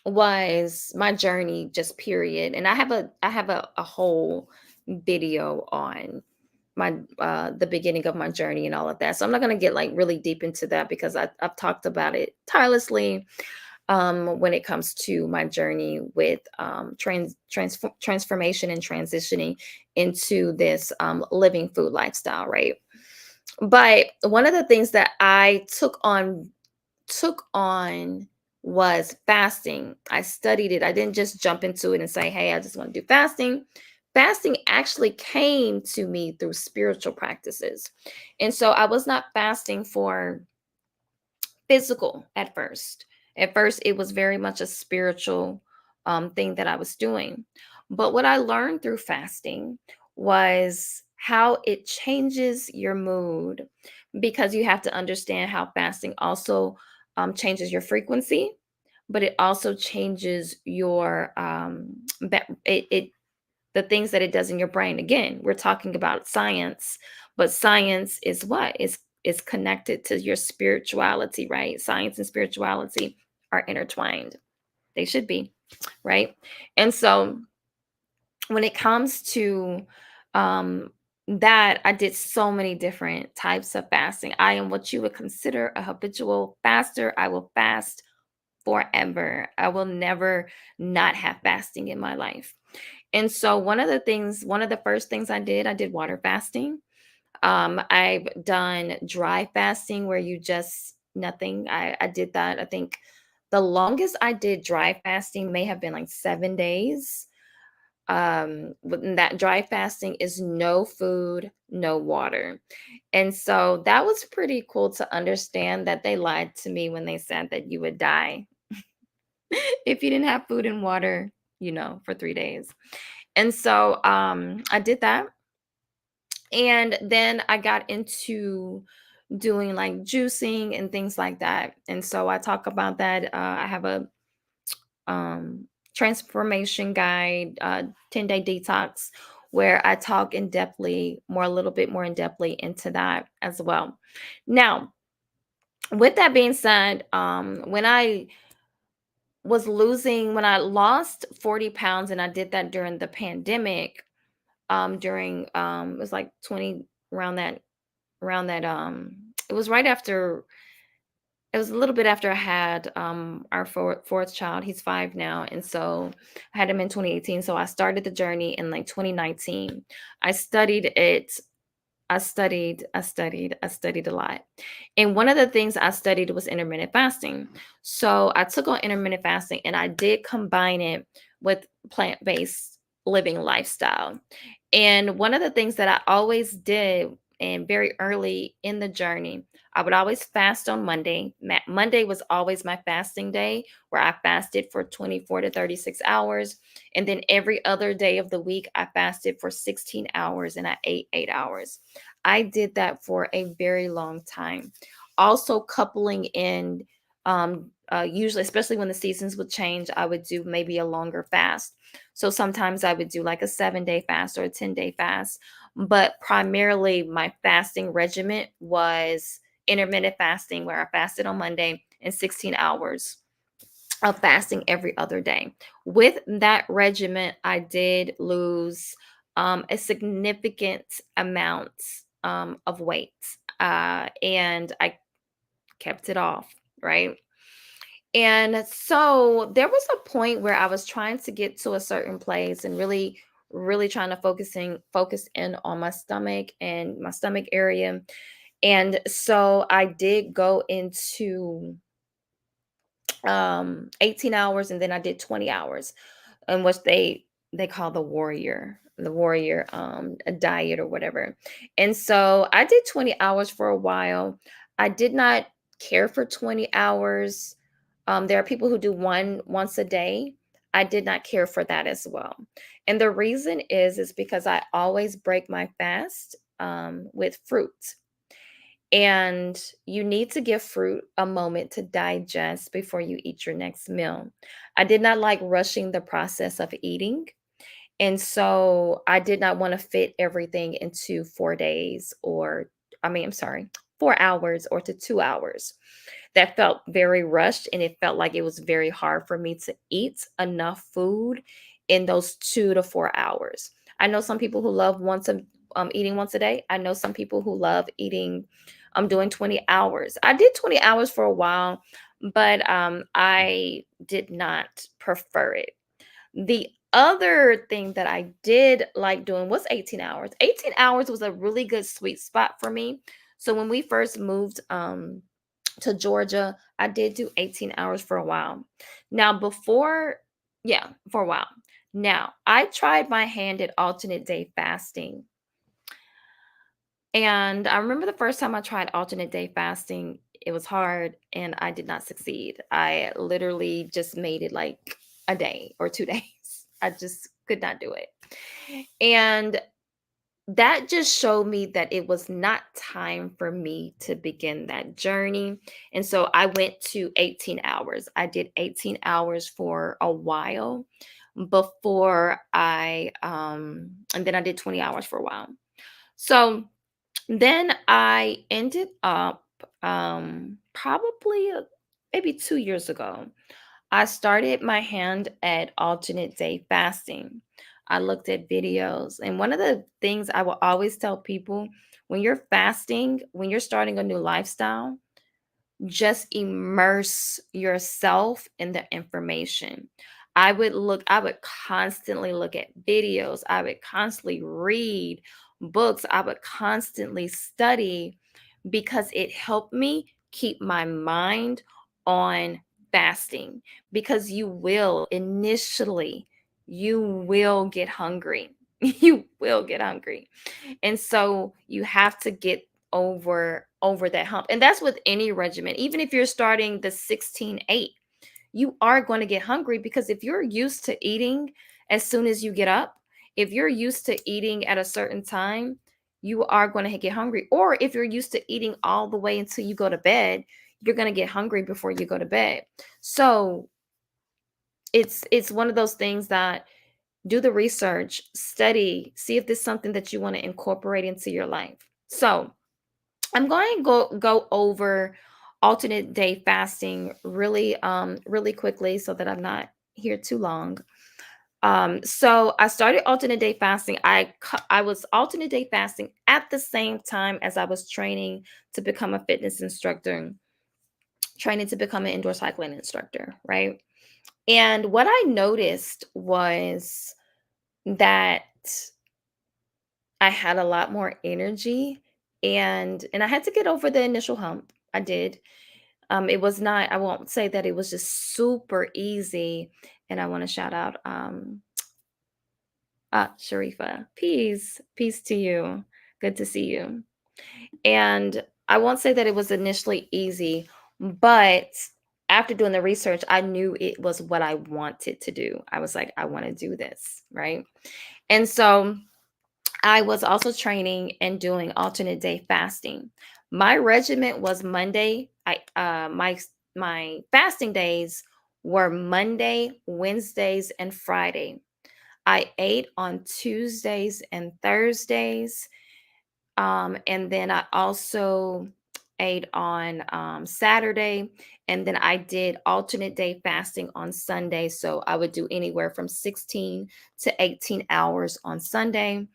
was my journey, just period. And I have a whole video on my the beginning of my journey and all of that. So I'm not going to get like really deep into that, because I've talked about it tirelessly when it comes to my journey with transformation and transitioning into this living food lifestyle, right? But one of the things that I took on took on was fasting. I studied it. I didn't just jump into it and say, hey, I just want to do fasting. Fasting actually came to me through spiritual practices. And so I was not fasting for physical at first. At first, it was very much a spiritual thing that I was doing. But what I learned through fasting was how it changes your mood, because you have to understand how fasting also changes your frequency, but it also changes your the things that it does in your brain. Again, we're talking about science, but science is what is connected to your spirituality, right? Science and spirituality are intertwined. They should be, right? And so when it comes to um that, I did so many different types of fasting. I am what you would consider a habitual faster. I will fast forever. I will never not have fasting in my life. And so one of the first things I did water fasting. I've done dry fasting where you just nothing. I did that. I think the longest I did dry fasting may have been like 7 days. That dry fasting is no food, no water. And so that was pretty cool to understand that they lied to me when they said that you would die if you didn't have food and water, for 3 days. And so I did that. And then I got into doing like juicing and things like that. And so I talk about that. I have a transformation guide, 10-day detox, where I talk in depthly, a little bit more in depthly into that as well. Now, with that being said, when I lost 40 pounds, and I did that during the pandemic, during it was like 20 around that it was right after, it was a little bit after I had our fourth child. He's 5 now, and so I had him in 2018. So I started the journey in like 2019. I studied it. I studied a lot. And one of the things I studied was intermittent fasting. So I took on intermittent fasting and I did combine it with plant-based living lifestyle. And one of the things that I always did, and very early in the journey, I would always fast on Monday. Monday was always my fasting day, where I fasted for 24 to 36 hours. And then every other day of the week, I fasted for 16 hours and I ate 8 hours. I did that for a very long time. Also, coupling in, usually, especially when the seasons would change, I would do maybe a longer fast. So sometimes I would do like a 7-day fast or a 10-day fast. But primarily, my fasting regimen was intermittent fasting, where I fasted on Monday and 16 hours of fasting every other day. With that regimen, I did lose a significant amount of weight, and I kept it off, right? And so there was a point where I was trying to get to a certain place and really, really trying to focus in on my stomach and my stomach area. And so I did go into 18 hours, and then I did 20 hours, in which they call the warrior a diet or whatever. And so I did 20 hours for a while. I did not care for 20 hours. There are people who do one once a day. I did not care for that as well. And the reason is because I always break my fast with fruit. And you need to give fruit a moment to digest before you eat your next meal. I did not like rushing the process of eating. And so I did not want to fit everything into 4 days, I'm sorry, 4 hours or to 2 hours. That felt very rushed, and it felt like it was very hard for me to eat enough food in those 2 to 4 hours. I know some people who love eating once a day. I know some people who love eating. I'm doing 20 hours. I did 20 hours for a while, but I did not prefer it. The other thing that I did like doing was 18 hours. 18 hours was a really good sweet spot for me. So when we first moved to Georgia, I did do 18 hours for a while. Now, for a while. Now, I tried my hand at alternate day fasting. And I remember the first time I tried alternate day fasting, it was hard and I did not succeed. I literally just made it like a day or 2 days. I just could not do it. And that just showed me that it was not time for me to begin that journey. And so I went to 18 hours. I did 18 hours for a while before and then I did 20 hours for a while. So then I ended up probably maybe 2 years ago. I started my hand at alternate day fasting. I looked at videos, and one of the things I will always tell people, when you're fasting, when you're starting a new lifestyle, just immerse yourself in the information. I would constantly look at videos, I would constantly read books, I would constantly study because it helped me keep my mind on fasting. Because you will get hungry. You will get hungry. And so you have to get over that hump. And that's with any regimen. Even if you're starting the 16-8, you are going to get hungry, because if you're used to eating as soon as you get up, if you're used to eating at a certain time, you are going to get hungry. Or if you're used to eating all the way until you go to bed, you're going to get hungry before you go to bed. So it's one of those things that, do the research, study, see if there's something that you want to incorporate into your life. So I'm going to go over alternate day fasting really quickly so that I'm not here too long. So I started alternate day fasting. I was alternate day fasting at the same time as I was training to become a fitness instructor, training to become an indoor cycling instructor, right? And what I noticed was that I had a lot more energy, and I had to get over the initial hump. I did. It was not, I won't say that it was just super easy. And I want to shout out Sharifa. Peace to you. Good to see you. And I won't say that it was initially easy, but after doing the research, I knew it was what I wanted to do. I was like, I want to do this, right? And so I was also training and doing alternate day fasting. My regimen was Monday. My fasting days were Monday, Wednesdays, and Friday. I ate on Tuesdays and Thursdays, and then I also ate on Saturday, and then I did alternate day fasting on Sunday. So I would do anywhere from 16 to 18 hours on Sunday,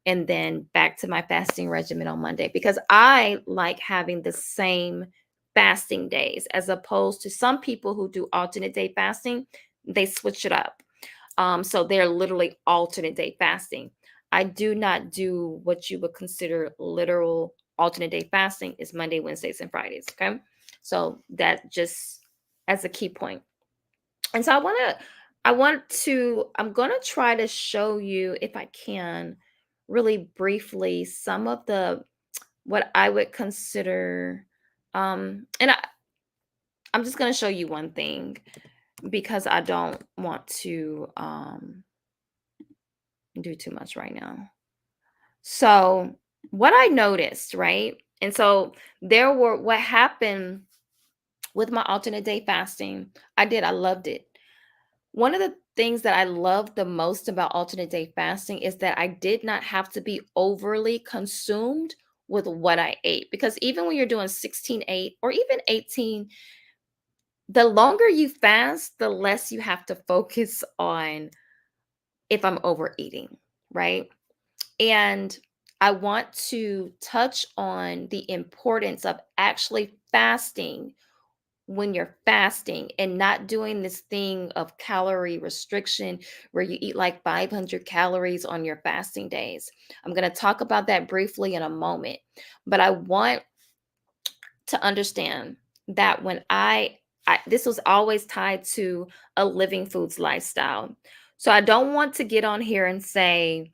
and then back to my fasting regimen on Monday, because I like having the same fasting days, as opposed to some people who do alternate day fasting. They switch it up. So they're literally alternate day fasting. I do not do what you would consider literal alternate day fasting. Is Monday, Wednesdays, and Fridays. Okay. So that just as a key point. And so I'm going to try to show you, if I can, really briefly, some of what I would consider, I'm just going to show you one thing, because I don't want to do too much right now. So what I noticed, right? And so what happened with my alternate day fasting, I loved it. One of the things that I loved the most about alternate day fasting is that I did not have to be overly consumed with what I ate. Because even when you're doing 16-8 or even 18, the longer you fast, the less you have to focus on if I'm overeating, right? And I want to touch on the importance of actually fasting when you're fasting, and not doing this thing of calorie restriction where you eat like 500 calories on your fasting days. I'm going to talk about that briefly in a moment, but I want to understand that when I this was always tied to a living foods lifestyle. So I don't want to get on here and say,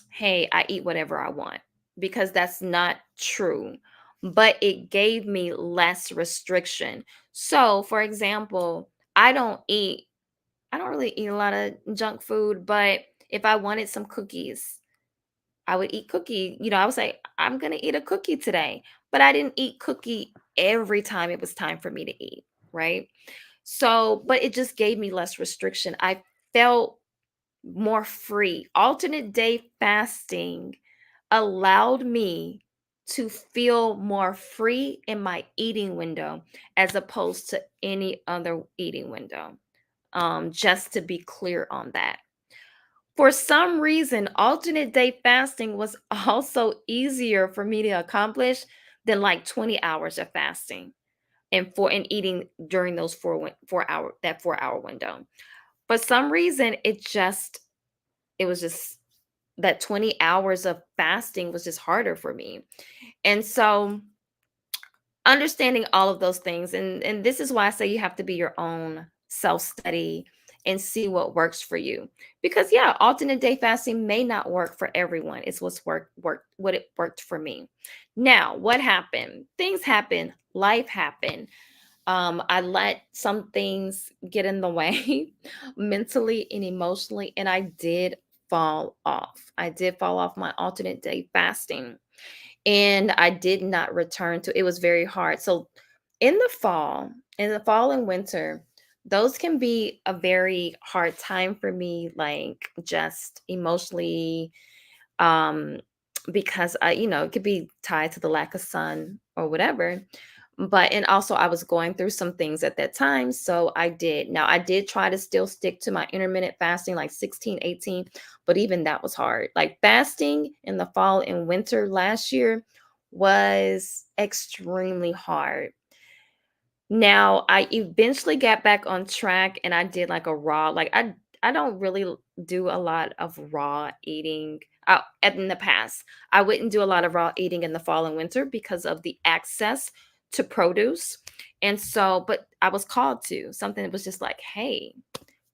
hey, I eat whatever I want, because that's not true. But it gave me less restriction. So, for example, I don't really eat a lot of junk food, but if I wanted some cookies, I would eat cookie. I would say, I'm going to eat a cookie today, but I didn't eat cookie every time it was time for me to eat, right? So, but it just gave me less restriction. I felt more free. Alternate day fasting allowed me to feel more free in my eating window as opposed to any other eating window. Just to be clear on that. For some reason, alternate day fasting was also easier for me to accomplish than like 20 hours of fasting and eating during those 4 hour window. For some reason, it was just that 20 hours of fasting was just harder for me. And so understanding all of those things, and this is why I say you have to be your own self study and see what works for you, because yeah, alternate day fasting may not work for everyone. It's what it worked for me. Now what happened? Things happen, life happened. I let some things get in the way mentally and emotionally, and I did fall off my alternate day fasting, and I did not return to it. Was very hard. So in the fall and winter, those can be a very hard time for me, like just emotionally, um, because it could be tied to the lack of sun or whatever. But and also I was going through some things at that time. So I did try to still stick to my intermittent fasting, like 16, 18, but even that was hard. Like fasting in the fall and winter last year was extremely hard. Now, I eventually got back on track and I did like a raw, like I don't really do a lot of raw eating in the past. I wouldn't do a lot of raw eating in the fall and winter because of the access to produce. And so, but I was called to something that was just like, hey,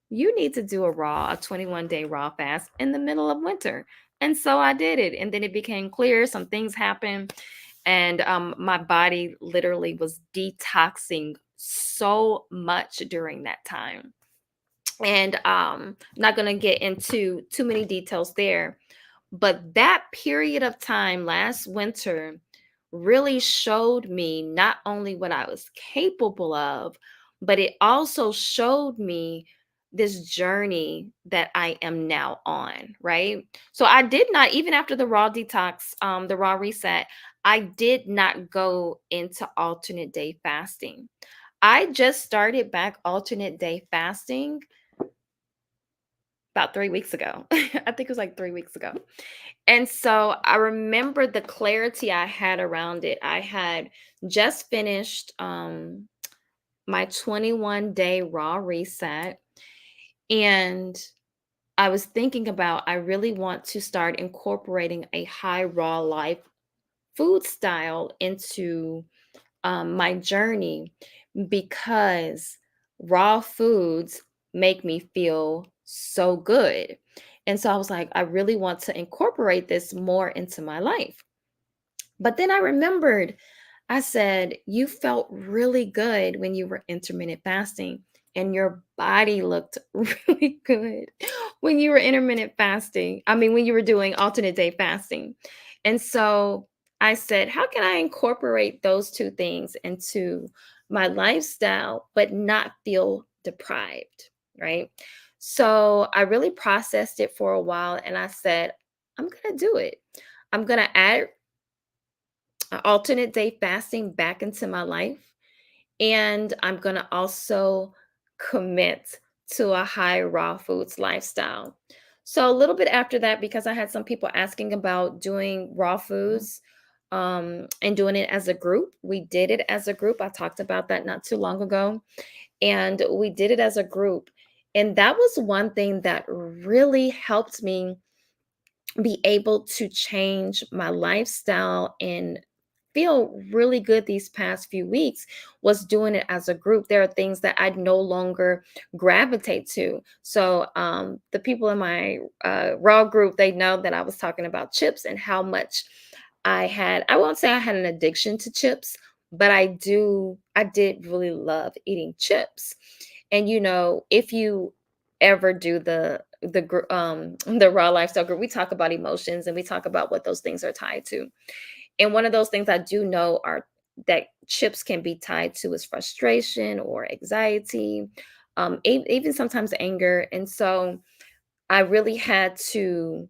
you need to do a 21-day raw fast in the middle of winter. And so I did it. And then it became clear some things happened, and my body literally was detoxing so much during that time. And not going to get into too many details there, but that period of time last winter really showed me not only what I was capable of, but it also showed me this journey that I am now on, right? So I did not, even after the raw detox, the raw reset, I did not go into alternate day fasting. I just started back alternate day fasting about 3 weeks ago. I think it was like 3 weeks ago. And so I remember the clarity I had around it. I had just finished my 21-day raw reset, and I was thinking about, I really want to start incorporating a high raw life food style into my journey, because raw foods make me feel so good. And so I was like, I really want to incorporate this more into my life. But then I remembered, I said, you felt really good when you were intermittent fasting, and your body looked really good when you were intermittent fasting. I mean, when you were doing alternate day fasting. And so I said, how can I incorporate those two things into my lifestyle, but not feel deprived? Right. So I really processed it for a while, and I said, I'm going to do it. I'm going to add alternate day fasting back into my life. And I'm going to also commit to a high raw foods lifestyle. So, a little bit after that, because I had some people asking about doing raw foods and doing it as a group, we did it as a group. I talked about that not too long ago. And we did it as a group. And that was one thing that really helped me be able to change my lifestyle and feel really good these past few weeks was doing it as a group. There are things that I no longer gravitate to. So the people in my raw group, they know that I was talking about chips and how much I won't say I had an addiction to chips, but I did really love eating chips. And if you ever do the raw lifestyle group, we talk about emotions and we talk about what those things are tied to. And one of those things I do know are that chips can be tied to is frustration or anxiety, even sometimes anger. And so I really had to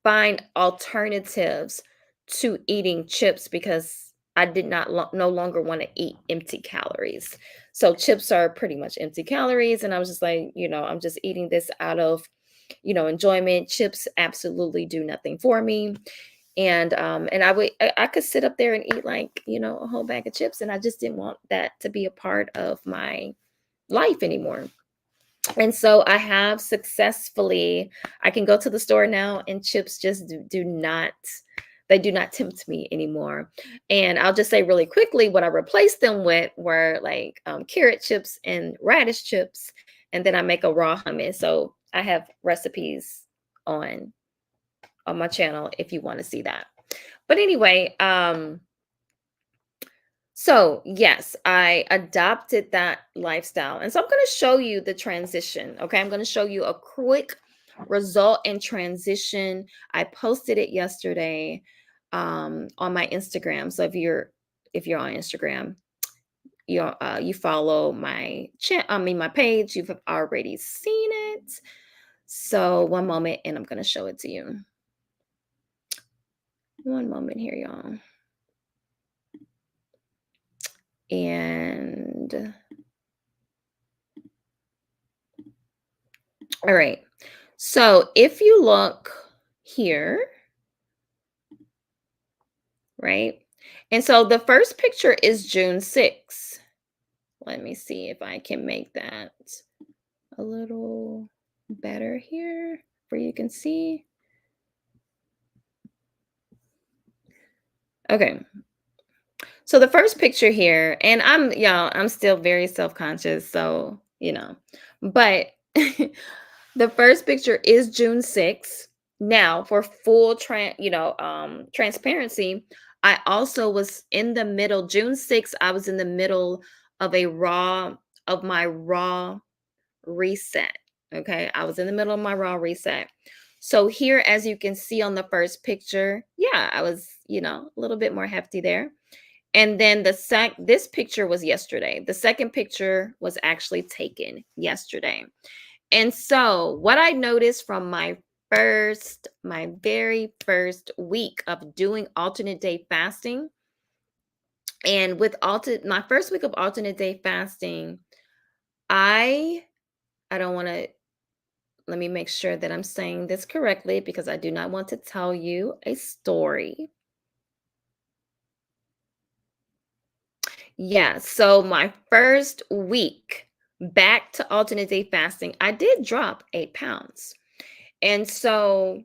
find alternatives to eating chips because I did not no longer want to eat empty calories. So chips are pretty much empty calories, and I was just like, I'm just eating this out of, enjoyment. Chips absolutely do nothing for me, and I could sit up there and eat like a whole bag of chips, and I just didn't want that to be a part of my life anymore. And so I can go to the store now and chips just do not, they do not tempt me anymore. And I'll just say really quickly, what I replaced them with were like carrot chips and radish chips. And then I make a raw hummus. So I have recipes on my channel if you want to see that. But anyway, so yes, I adopted that lifestyle. And so I'm going to show you the transition. Okay. I'm going to show you a quick result and transition. I posted it yesterday on my Instagram. So if you're on Instagram, you follow my my page, you've already seen it. So one moment and I'm going to show it to you. One moment here, y'all. And all right. So if you look here, right? And so the first picture is June 6th. Let me see if I can make that a little better here where you can see. Okay. So the first picture here, and I'm still very self-conscious, so, but the first picture is June 6th. Now, for full transparency, I also was in the middle, June 6th, I was in the middle of my raw reset. Okay. I was in the middle of my raw reset. So here, as you can see on the first picture, yeah, I was, a little bit more hefty there. And then this picture was yesterday. The second picture was actually taken yesterday. And so what I noticed from my very first week of doing alternate day fasting, and with my first week of alternate day fasting, I don't want to, let me make sure that I'm saying this correctly because I do not want to tell you a story. Yeah, so my first week back to alternate day fasting, I did drop 8 pounds. And so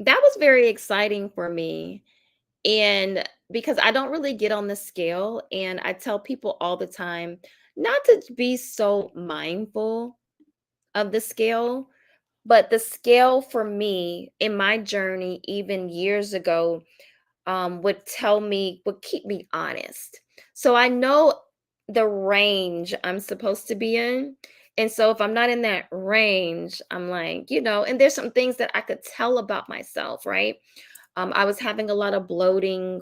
that was very exciting for me. And because I don't really get on the scale, and I tell people all the time not to be so mindful of the scale, but the scale for me in my journey, even years ago, would keep me honest. So I know the range I'm supposed to be in. And so if I'm not in that range, I'm like, and there's some things that I could tell about myself, right? I was having a lot of bloating,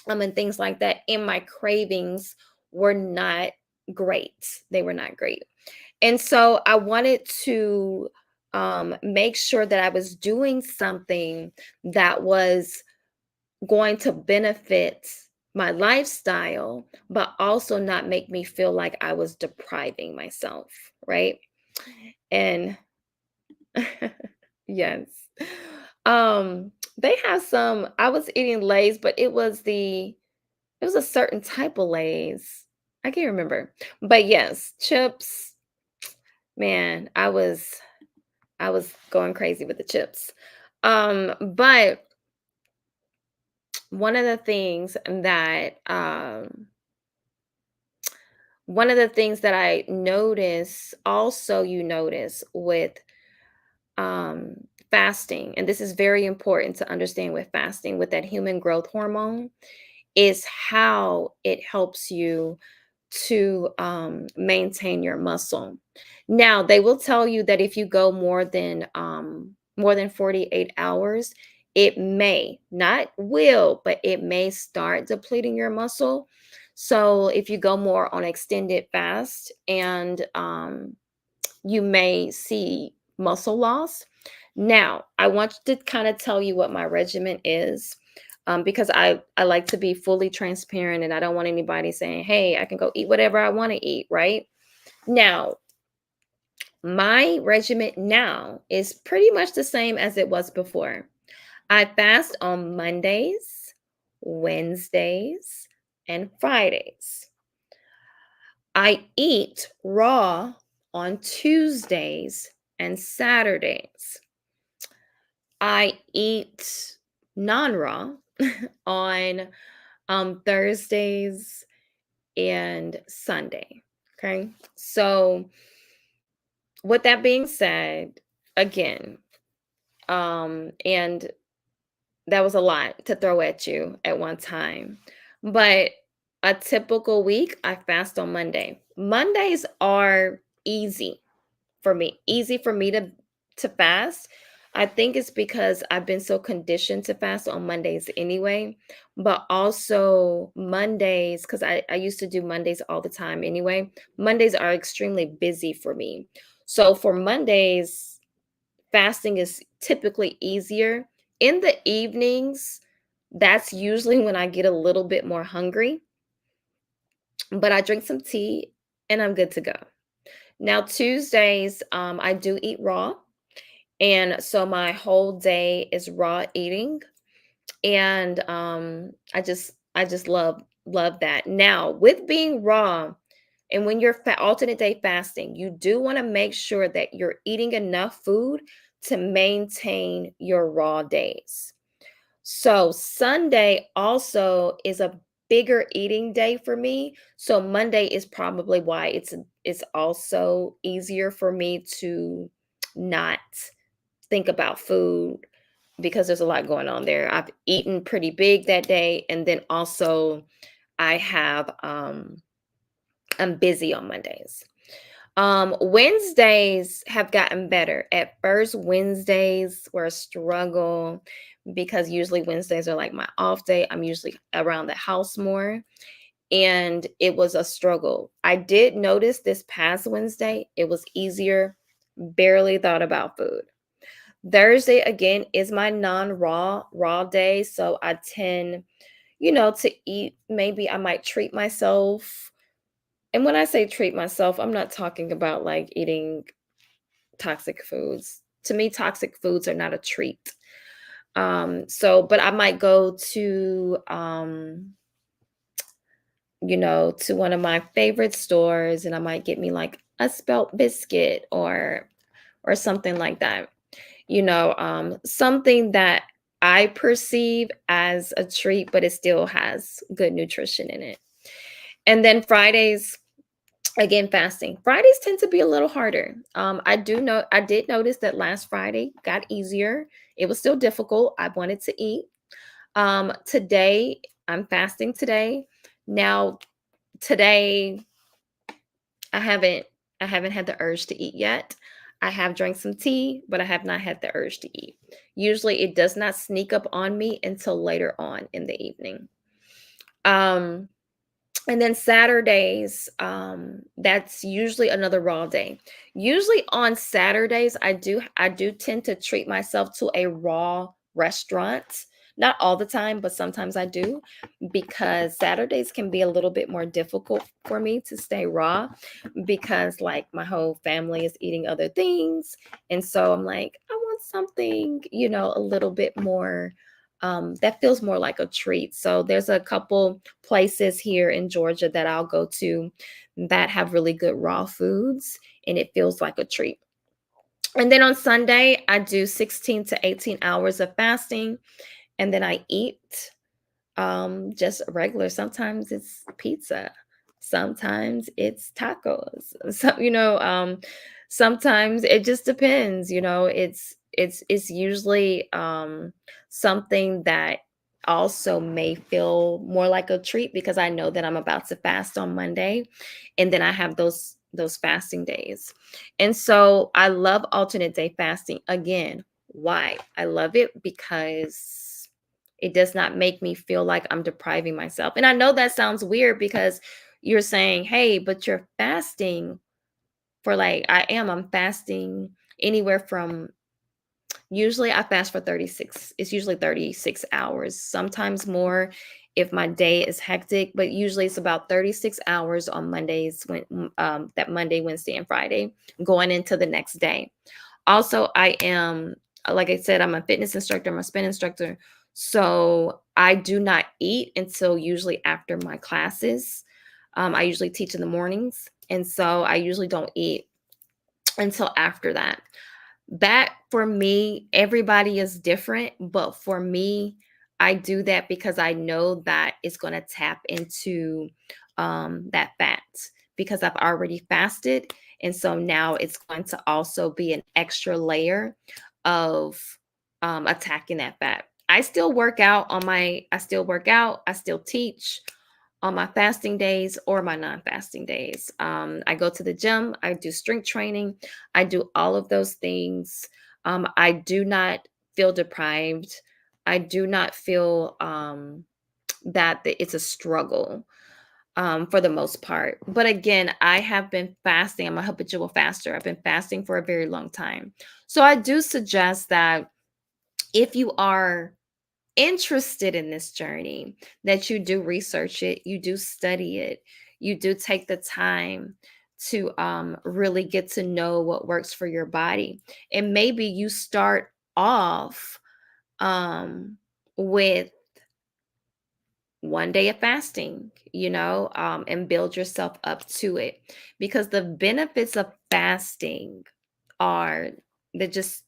and things like that. And my cravings were not great. They were not great. And so I wanted to make sure that I was doing something that was going to benefit my lifestyle, but also not make me feel like I was depriving myself, right? And yes. They have I was eating Lay's, but it was a certain type of Lay's. I can't remember. But yes, chips, man, I was going crazy with the chips. But one of the things that one of the things that I notice, also you notice with um, fasting, and this is very important to understand with fasting, with that human growth hormone, is how it helps you to maintain your muscle. Now, they will tell you that if you go more than 48 hours, it may, not will, but it may start depleting your muscle. So if you go more on extended fast, and you may see muscle loss. Now, I want to kind of tell you what my regimen is, because I like to be fully transparent, and I don't want anybody saying, hey, I can go eat whatever I want to eat, right? Now, my regimen now is pretty much the same as it was before. I fast on Mondays, Wednesdays, and Fridays. I eat raw on Tuesdays and Saturdays. I eat non-raw on Thursdays and Sunday. Okay. So with that being said, again, and that was a lot to throw at you at one time. But a typical week, I fast on Monday. Mondays are easy for me to fast. I think it's because I've been so conditioned to fast on Mondays anyway, but also Mondays, because I used to do Mondays all the time anyway. Mondays are extremely busy for me. So for Mondays, fasting is typically easier. In the evenings, that's usually when I get a little bit more hungry, but I drink some tea and I'm good to go. Now, Tuesdays, I do eat raw. And so my whole day is raw eating. And I just love that. Now, with being raw, and when you're alternate day fasting, you do want to make sure that you're eating enough food to maintain your raw days. So Sunday also is a bigger eating day for me. So Monday is probably why it's also easier for me to not think about food, because there's a lot going on there. I've eaten pretty big that day, and then also I have I'm busy on Mondays. Wednesdays have gotten better. At first, Wednesdays were a struggle because usually Wednesdays are like my off day. I'm usually around the house more, and it was a struggle. I did notice this past Wednesday, it was easier, barely thought about food. Thursday again is my non-raw day, so I tend, to eat. Maybe I might treat myself. And when I say treat myself, I'm not talking about like eating toxic foods. To me, toxic foods are not a treat. But I might go to one of my favorite stores, and I might get me like a spelt biscuit or something like that. Something that I perceive as a treat, but it still has good nutrition in it. And then Fridays, again, fasting. Fridays tend to be a little harder. I did notice that last Friday got easier. It was still difficult. I wanted to eat. Today, I'm fasting today. Now, today I haven't I haven't had the urge to eat yet. I have drank some tea, but I have not had the urge to eat. Usually it does not sneak up on me until later on in the evening. Um and then Saturdays, that's usually another raw day. Usually on Saturdays, I do tend to treat myself to a raw restaurant. Not all the time, but sometimes I do, because Saturdays can be a little bit more difficult for me to stay raw, because like my whole family is eating other things. And so I'm like, I want something, a little bit more that feels more like a treat. So there's a couple places here in Georgia that I'll go to that have really good raw foods, and it feels like a treat. And then on Sunday, I do 16 to 18 hours of fasting, and then I eat. just regular. Sometimes it's pizza. Sometimes it's tacos. So, sometimes it just depends, it's usually something that also may feel more like a treat because I know that I'm about to fast on Monday, and then I have those fasting days. And so I love alternate day fasting. Again, why? I love it because it does not make me feel like I'm depriving myself. And I know that sounds weird because you're saying, hey, but you're fasting for like, I'm fasting anywhere from, usually I fast for 36, it's usually 36 hours, sometimes more if my day is hectic, but usually it's about 36 hours on Mondays, that Monday, Wednesday, and Friday, going into the next day. Also, I am, like I said, I'm a fitness instructor, I'm a spin instructor. So I do not eat until usually after my classes. I usually teach in the mornings. And so I usually don't eat until after that. That for me, everybody is different. But for me, I do that because I know that it's going to tap into that fat because I've already fasted. And so now it's going to also be an extra layer of attacking that fat. I still work out, I still teach on my fasting days or my non-fasting days. I go to the gym, I do strength training, I do all of those things. I do not feel deprived. I do not feel that it's a struggle for the most part. But again, I have been fasting. I'm a habitual faster. I've been fasting for a very long time. So I do suggest that if you are interested in this journey, that you do research it, you do study it, you do take the time to really get to know what works for your body. And maybe you start off with one day of fasting, and build yourself up to it, because the benefits of fasting are, they're just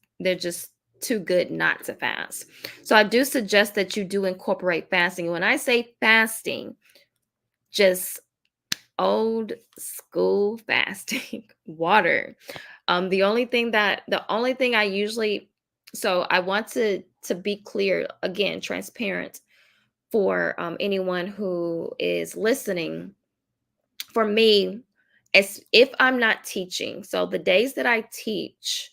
too good not to fast. So I do suggest that you do incorporate fasting. When I say fasting, just old school fasting, water. The only thing I usually, so I want to be clear, again, transparent for anyone who is listening. For me, as if I'm not teaching, so the days that I teach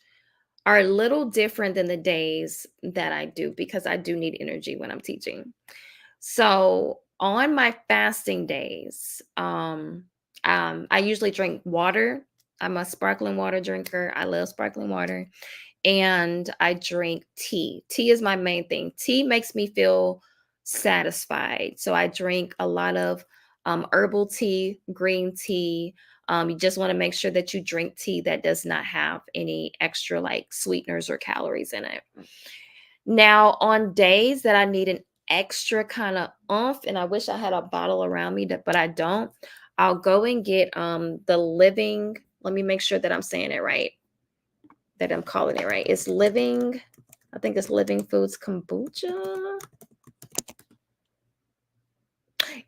are a little different than the days that I do, because I do need energy when I'm teaching. So on my fasting days, I usually drink water. I'm a sparkling water drinker. I love sparkling water. And I drink tea. Tea is my main thing. Tea makes me feel satisfied. So I drink a lot of herbal tea, green tea. You just want to make sure that you drink tea that does not have any extra like sweeteners or calories in it. Now, on days that I need an extra kind of oomph, and I wish I had a bottle around me, but I don't, I'll go and get the living. Let me make sure that I'm saying it right, that I'm calling it right. It's living, I think it's Living Foods kombucha.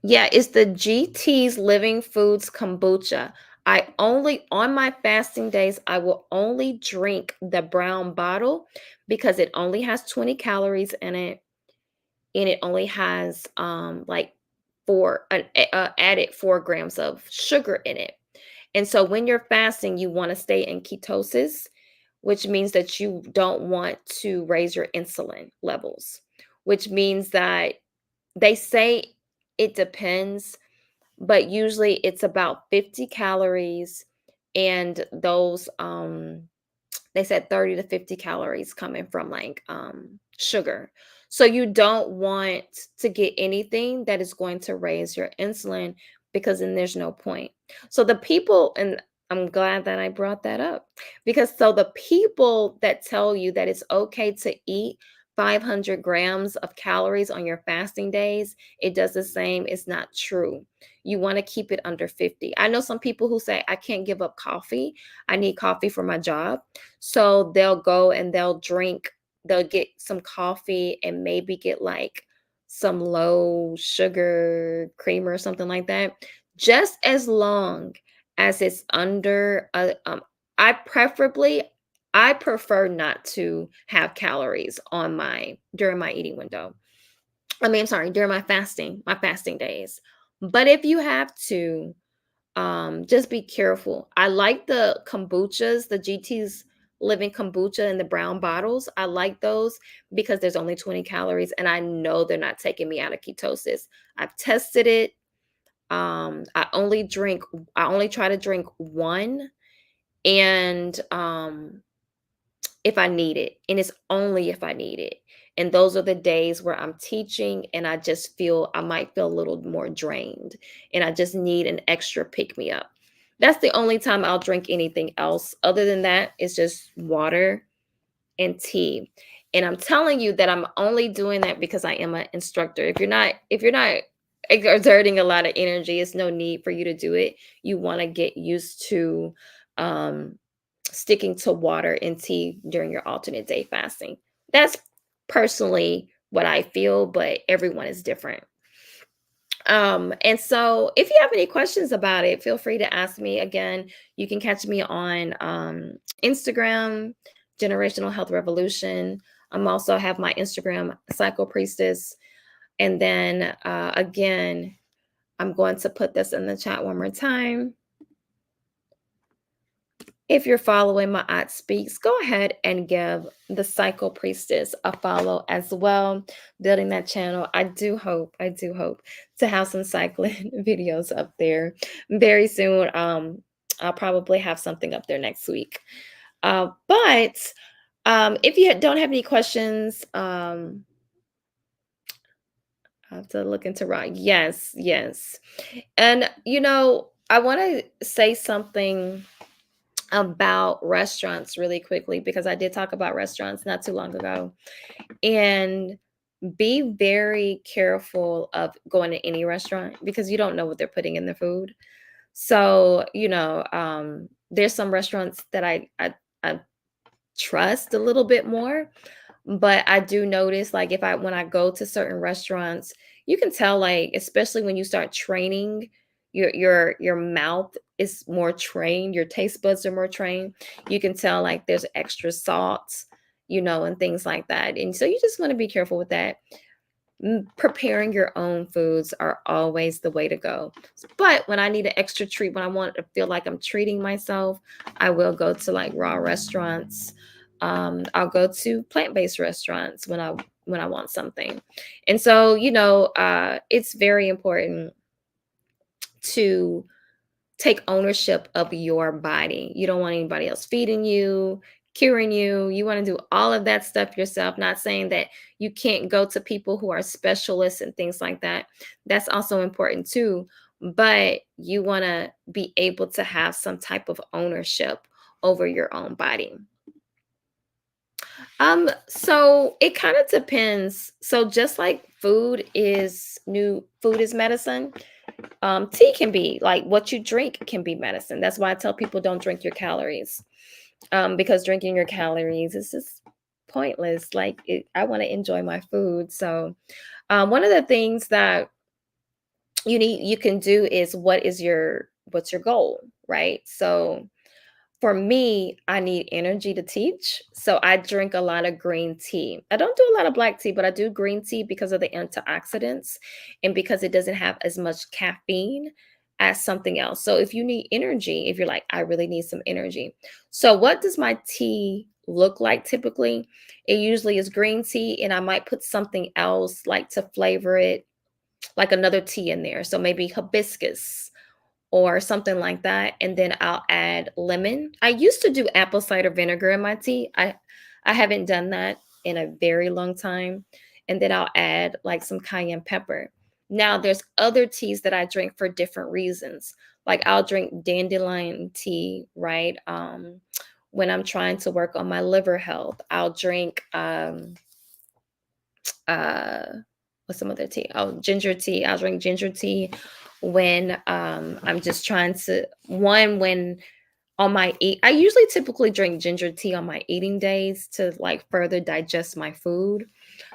Yeah, it's the GT's Living Foods kombucha. On my fasting days, I will only drink the brown bottle because it only has 20 calories in it, and it only has like added 4 grams of sugar in it. And so when you're fasting, you want to stay in ketosis, which means that you don't want to raise your insulin levels, which means that they say it depends, but usually it's about 50 calories, and those they said 30 to 50 calories coming from like sugar. So you don't want to get anything that is going to raise your insulin, because then there's no point. So the people, and I'm glad that I brought that up, because so the people that tell you that it's okay to eat 500 grams of calories on your fasting days, it does the same. It's not true. You want to keep it under 50. I know some people who say, I can't give up coffee. I need coffee for my job. So they'll go and they'll get some coffee and maybe get like some low sugar creamer or something like that, just as long as it's under I prefer not to have calories on my during my eating window. I mean, I'm sorry, during my fasting days. But if you have to, just be careful. I like the kombuchas, the GT's Living kombucha in the brown bottles. I like those because there's only 20 calories and I know they're not taking me out of ketosis. I've tested it. I only try to drink one, and if I need it, and it's only if I need it. And those are the days where I'm teaching and I might feel a little more drained and I just need an extra pick me up. That's the only time I'll drink anything else. Other than that, it's just water and tea. And I'm telling you that I'm only doing that because I am an instructor. If you're not exerting a lot of energy, it's no need for you to do it. You want to get used to um sticking to water and tea during your alternate day fasting. That's personally what I feel, but everyone is different. And so if you have any questions about it, feel free to ask me. Again, you can catch me on Instagram, Generational Health Revolution. I'm also have my Instagram, Psycho Priestess. And then again, I'm going to put this in the chat one more time. If you're following my MaatSpeaks, go ahead and give the Psycho Priestess a follow as well. Building that channel. I do hope to have some cycling videos up there very soon. I'll probably have something up there next week. But if you don't have any questions, I have to look into Rod. Yes. And I want to say something about restaurants really quickly because I did talk about restaurants not too long ago. And be very careful of going to any restaurant because you don't know what they're putting in the food. So, there's some restaurants that I trust a little bit more, but I do notice like when I go to certain restaurants, you can tell like especially when you start training, your mouth is more trained, your taste buds are more trained. You can tell like there's extra salt, and things like that. And so you just want to be careful with that. Preparing your own foods are always the way to go. But when I need an extra treat, when I want to feel like I'm treating myself, I will go to like raw restaurants. I'll go to plant-based restaurants when I want something. And so, it's very important to take ownership of your body. You don't want anybody else feeding you, curing you. You want to do all of that stuff yourself. Not saying that you can't go to people who are specialists and things like that. That's also important too. But you want to be able to have some type of ownership over your own body. So it kind of depends. So just like food is medicine, tea can be like what you drink can be medicine. That's why I tell people don't drink your calories, because drinking your calories is just pointless. Like I want to enjoy my food. So one of the things that you can do is what's your goal, right? So for me, I need energy to teach. So I drink a lot of green tea. I don't do a lot of black tea, but I do green tea because of the antioxidants and because it doesn't have as much caffeine as something else. So if you need energy, if you're like, I really need some energy. So what does my tea look like typically? It usually is green tea, and I might put something else like to flavor it, like another tea in there. So maybe hibiscus or something like that, and then I'll add lemon. I used to do apple cider vinegar in my tea. I haven't done that in a very long time. And then I'll add like some cayenne pepper. Now there's other teas that I drink for different reasons. Like I'll drink dandelion tea, right? When I'm trying to work on my liver health. I'll drink uh what's some other tea? Oh, ginger tea. I'll drink ginger tea when I'm just trying to when on my I usually typically drink ginger tea on my eating days to like further digest my food.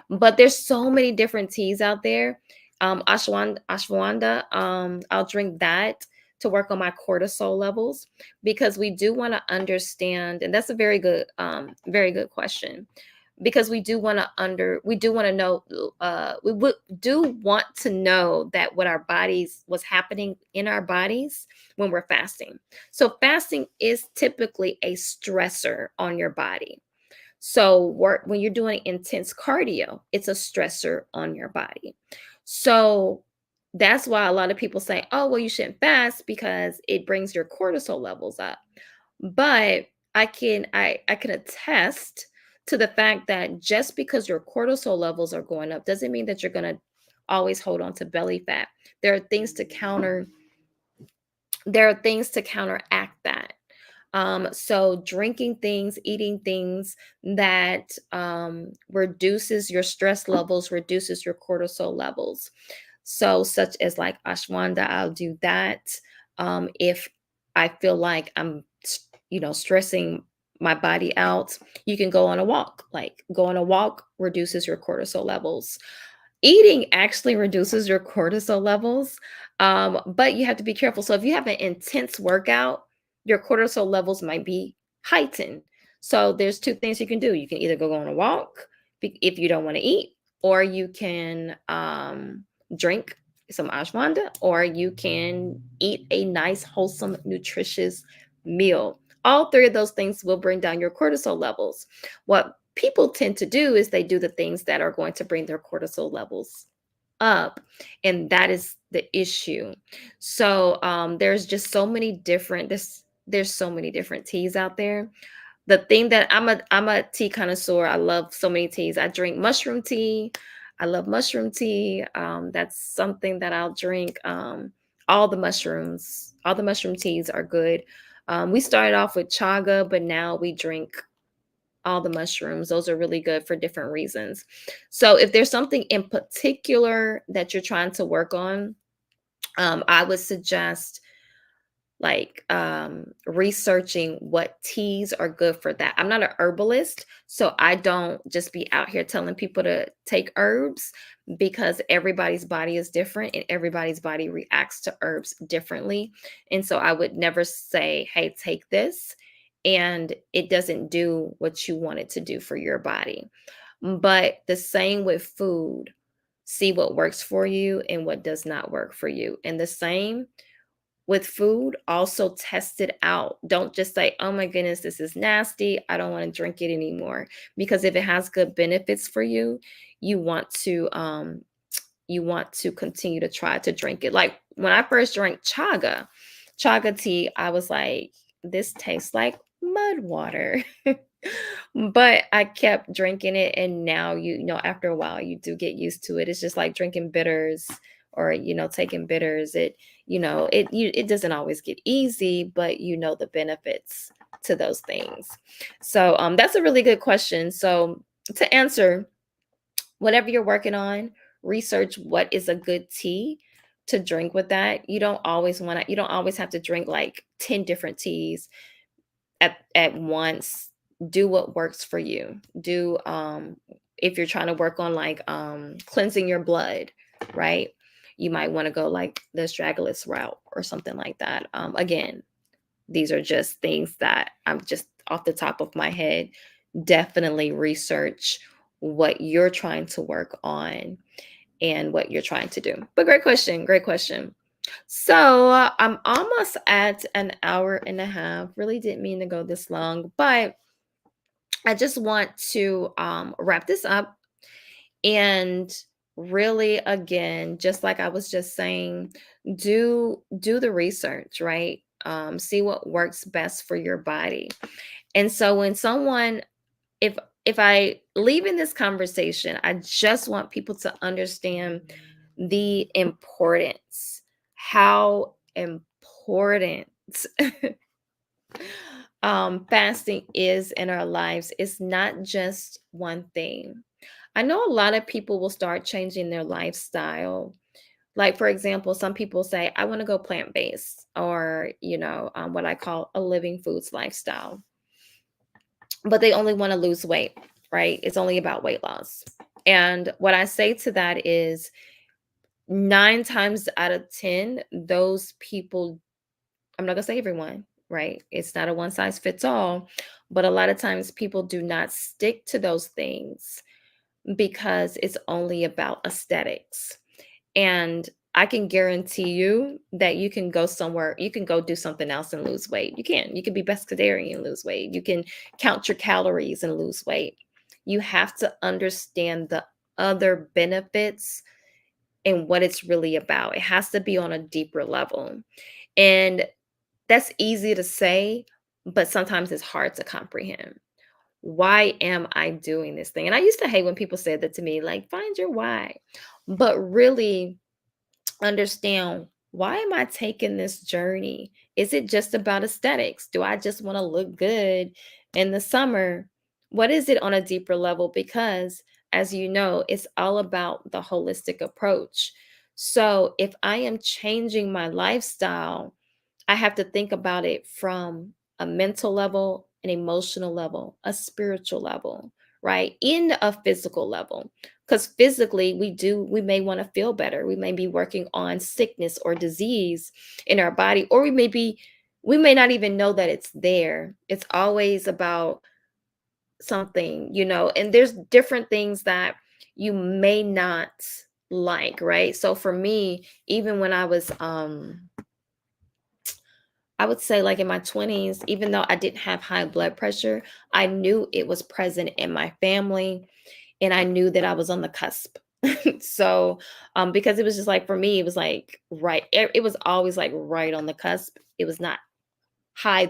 But there's so many different teas out there. Ashwanda, I'll drink that to work on my cortisol levels, because we do want to understand, and that's a very good question, because we do want to know, do want to know that what's happening in our bodies when we're fasting. So fasting is typically a stressor on your body. So when you're doing intense cardio, it's a stressor on your body. So that's why a lot of people say, oh, well, you shouldn't fast because it brings your cortisol levels up. But I can attest to the fact that just because your cortisol levels are going up doesn't mean that you're going to always hold on to belly fat. There are things to counteract that. So drinking things, eating things that reduces your stress levels, reduces your cortisol levels. So such as like ashwanda, I'll do that. If I feel like I'm, stressing my body out, you can go on a walk. Like go on a walk reduces your cortisol levels. Eating actually reduces your cortisol levels, but you have to be careful. So if you have an intense workout, your cortisol levels might be heightened. So there's two things you can do. You can either go on a walk if you don't want to eat, or you can drink some ashwanda, or you can eat a nice, wholesome, nutritious meal. All three of those things will bring down your cortisol levels. What people tend to do is they do the things that are going to bring their cortisol levels up, and that is the issue. So there's so many different teas out there. The thing that I'm a tea connoisseur. I love so many teas. I drink mushroom tea. I love mushroom tea. That's something that I'll drink. All the mushroom teas are good. We started off with chaga, but now we drink all the mushrooms. Those are really good for different reasons. So if there's something in particular that you're trying to work on, I would suggest like researching what teas are good for that. I'm not an herbalist, so I don't just be out here telling people to take herbs, because everybody's body is different and everybody's body reacts to herbs differently. And so I would never say, hey, take this, and it doesn't do what you want it to do for your body. But the same with food. See what works for you and what does not work for you. And the same with food, also test it out. Don't just say, oh my goodness, this is nasty, I don't want to drink it anymore. Because if it has good benefits for you, you want to continue to try to drink it. Like when I first drank chaga tea, I was like, this tastes like mud water. But I kept drinking it, and now after a while you do get used to it. It's just like drinking bitters, or taking bitters. It doesn't always get easy, but the benefits to those things. So that's a really good question. So to answer, whatever you're working on, research what is a good tea to drink with that. You don't always have to drink like 10 different teas at once. Do what works for you. Do if you're trying to work on like cleansing your blood, right? You might want to go like the astragalus route or something like that. Again, these are just things that I'm just off the top of my head. Definitely research what you're trying to work on and what you're trying to do. But great question. Great question. So I'm almost at an hour and a half. Really didn't mean to go this long, but I just want to wrap this up. And really, again, just like I was just saying, do the research, right? See what works best for your body. And so when someone, if I leave in this conversation, I just want people to understand the importance, how important fasting is in our lives. It's not just one thing. I know a lot of people will start changing their lifestyle. Like, for example, some people say, I want to go plant based, or, what I call a living foods lifestyle. But they only want to lose weight, right? It's only about weight loss. And what I say to that is 9 times out of 10, those people, I'm not going to say everyone, right? It's not a one size fits all, but a lot of times people do not stick to those things because it's only about aesthetics. And I can guarantee you that you can go somewhere, you can go do something else and lose weight. You can be pescatarian and lose weight. You can count your calories and lose weight. You have to understand the other benefits and what it's really about. It has to be on a deeper level. And that's easy to say, but sometimes it's hard to comprehend. Why am I doing this thing? And I used to hate when people said that to me, like, find your why. But really, understand, why am I taking this journey? Is it just about aesthetics? Do I just want to look good in the summer? What is it on a deeper level? Because as you know, it's all about the holistic approach. So if I am changing my lifestyle, I have to think about it from a mental level, an emotional level, a spiritual level, right? In a physical level. Because physically, we may want to feel better. We may be working on sickness or disease in our body, or we may not even know that it's there. It's always about something, and there's different things that you may not like, right? So for me, even when I would say, like, in my 20s, even though I didn't have high blood pressure, I knew it was present in my family, and I knew that I was on the cusp. So, because it was just like, for me, it was like right, it was always like right on the cusp. It was not higher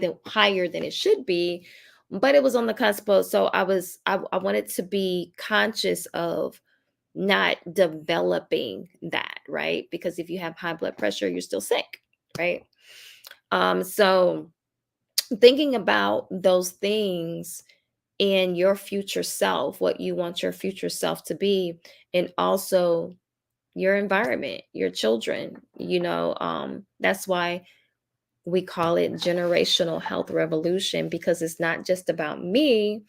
than it should be, but it was on the cusp. So I wanted to be conscious of not developing that, right? Because if you have high blood pressure, you're still sick, right? So thinking about those things in your future self, what you want your future self to be, and also your environment, your children, that's why we call it generational health revolution, because it's not just about me.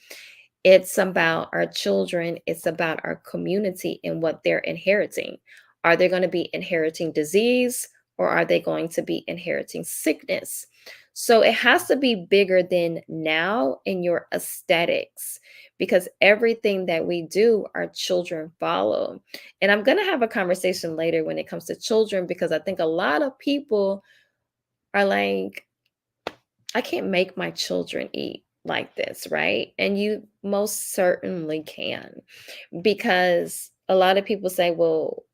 It's about our children. It's about our community and what they're inheriting. Are they going to be inheriting disease, or are they going to be inheriting sickness? So it has to be bigger than now in your aesthetics, because everything that we do, our children follow. And I'm going to have a conversation later when it comes to children, because I think a lot of people are like, I can't make my children eat like this, right? And you most certainly can, because a lot of people say, well,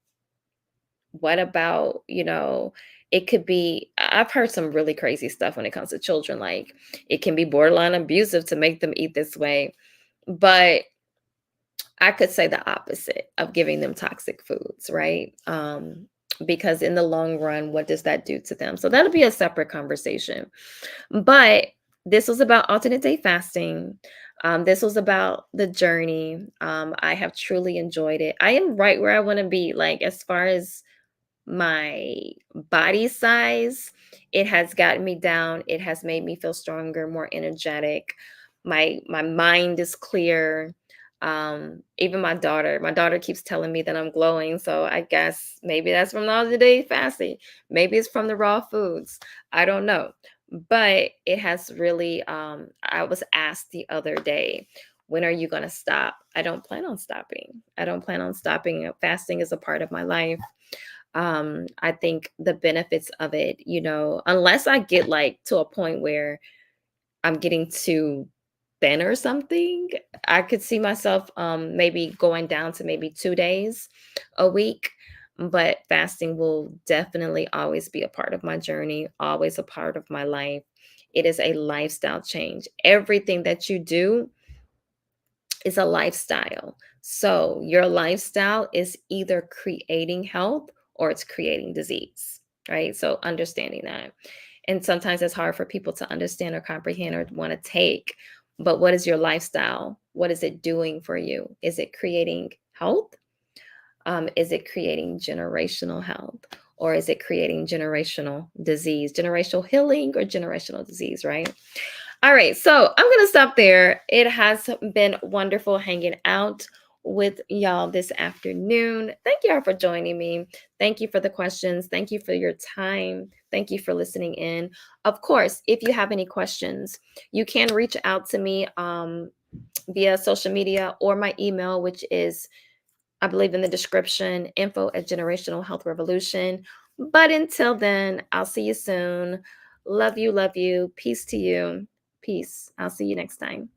what about, it could be, I've heard some really crazy stuff when it comes to children, like it can be borderline abusive to make them eat this way. But I could say the opposite of giving them toxic foods, right? Because in the long run, what does that do to them? So that'll be a separate conversation. But this was about alternate day fasting. This was about the journey. I have truly enjoyed it. I am right where I want to be, like, as far as my body size. It has gotten me down. It has made me feel stronger, more energetic. My mind is clear. Even my daughter keeps telling me that I'm glowing. So I guess maybe that's from all the day fasting. Maybe it's from the raw foods. I don't know. But it has really, I was asked the other day, when are you going to stop? I don't plan on stopping. I don't plan on stopping. Fasting is a part of my life. I think the benefits of it, unless I get like to a point where I'm getting too thin or something, I could see myself maybe going down to maybe 2 days a week. But fasting will definitely always be a part of my journey, always a part of my life. It is a lifestyle change. Everything that you do is a lifestyle. So your lifestyle is either creating health or it's creating disease, right? So understanding that. And sometimes it's hard for people to understand or comprehend or want to take. But what is your lifestyle? What is it doing for you? Is it creating health? Is it creating generational health? Or is it creating generational disease, generational healing, or generational disease, right? All right, so I'm going to stop there. It has been wonderful hanging out with y'all this afternoon. Thank y'all for joining me. Thank you for the questions. Thank you for your time. Thank you for listening in. Of course, if you have any questions, you can reach out to me via social media or my email, which is, I believe, in the description, info@GenerationalHealthRevolution. But until then, I'll see you soon. Love you, love you. Peace to you. Peace. I'll see you next time.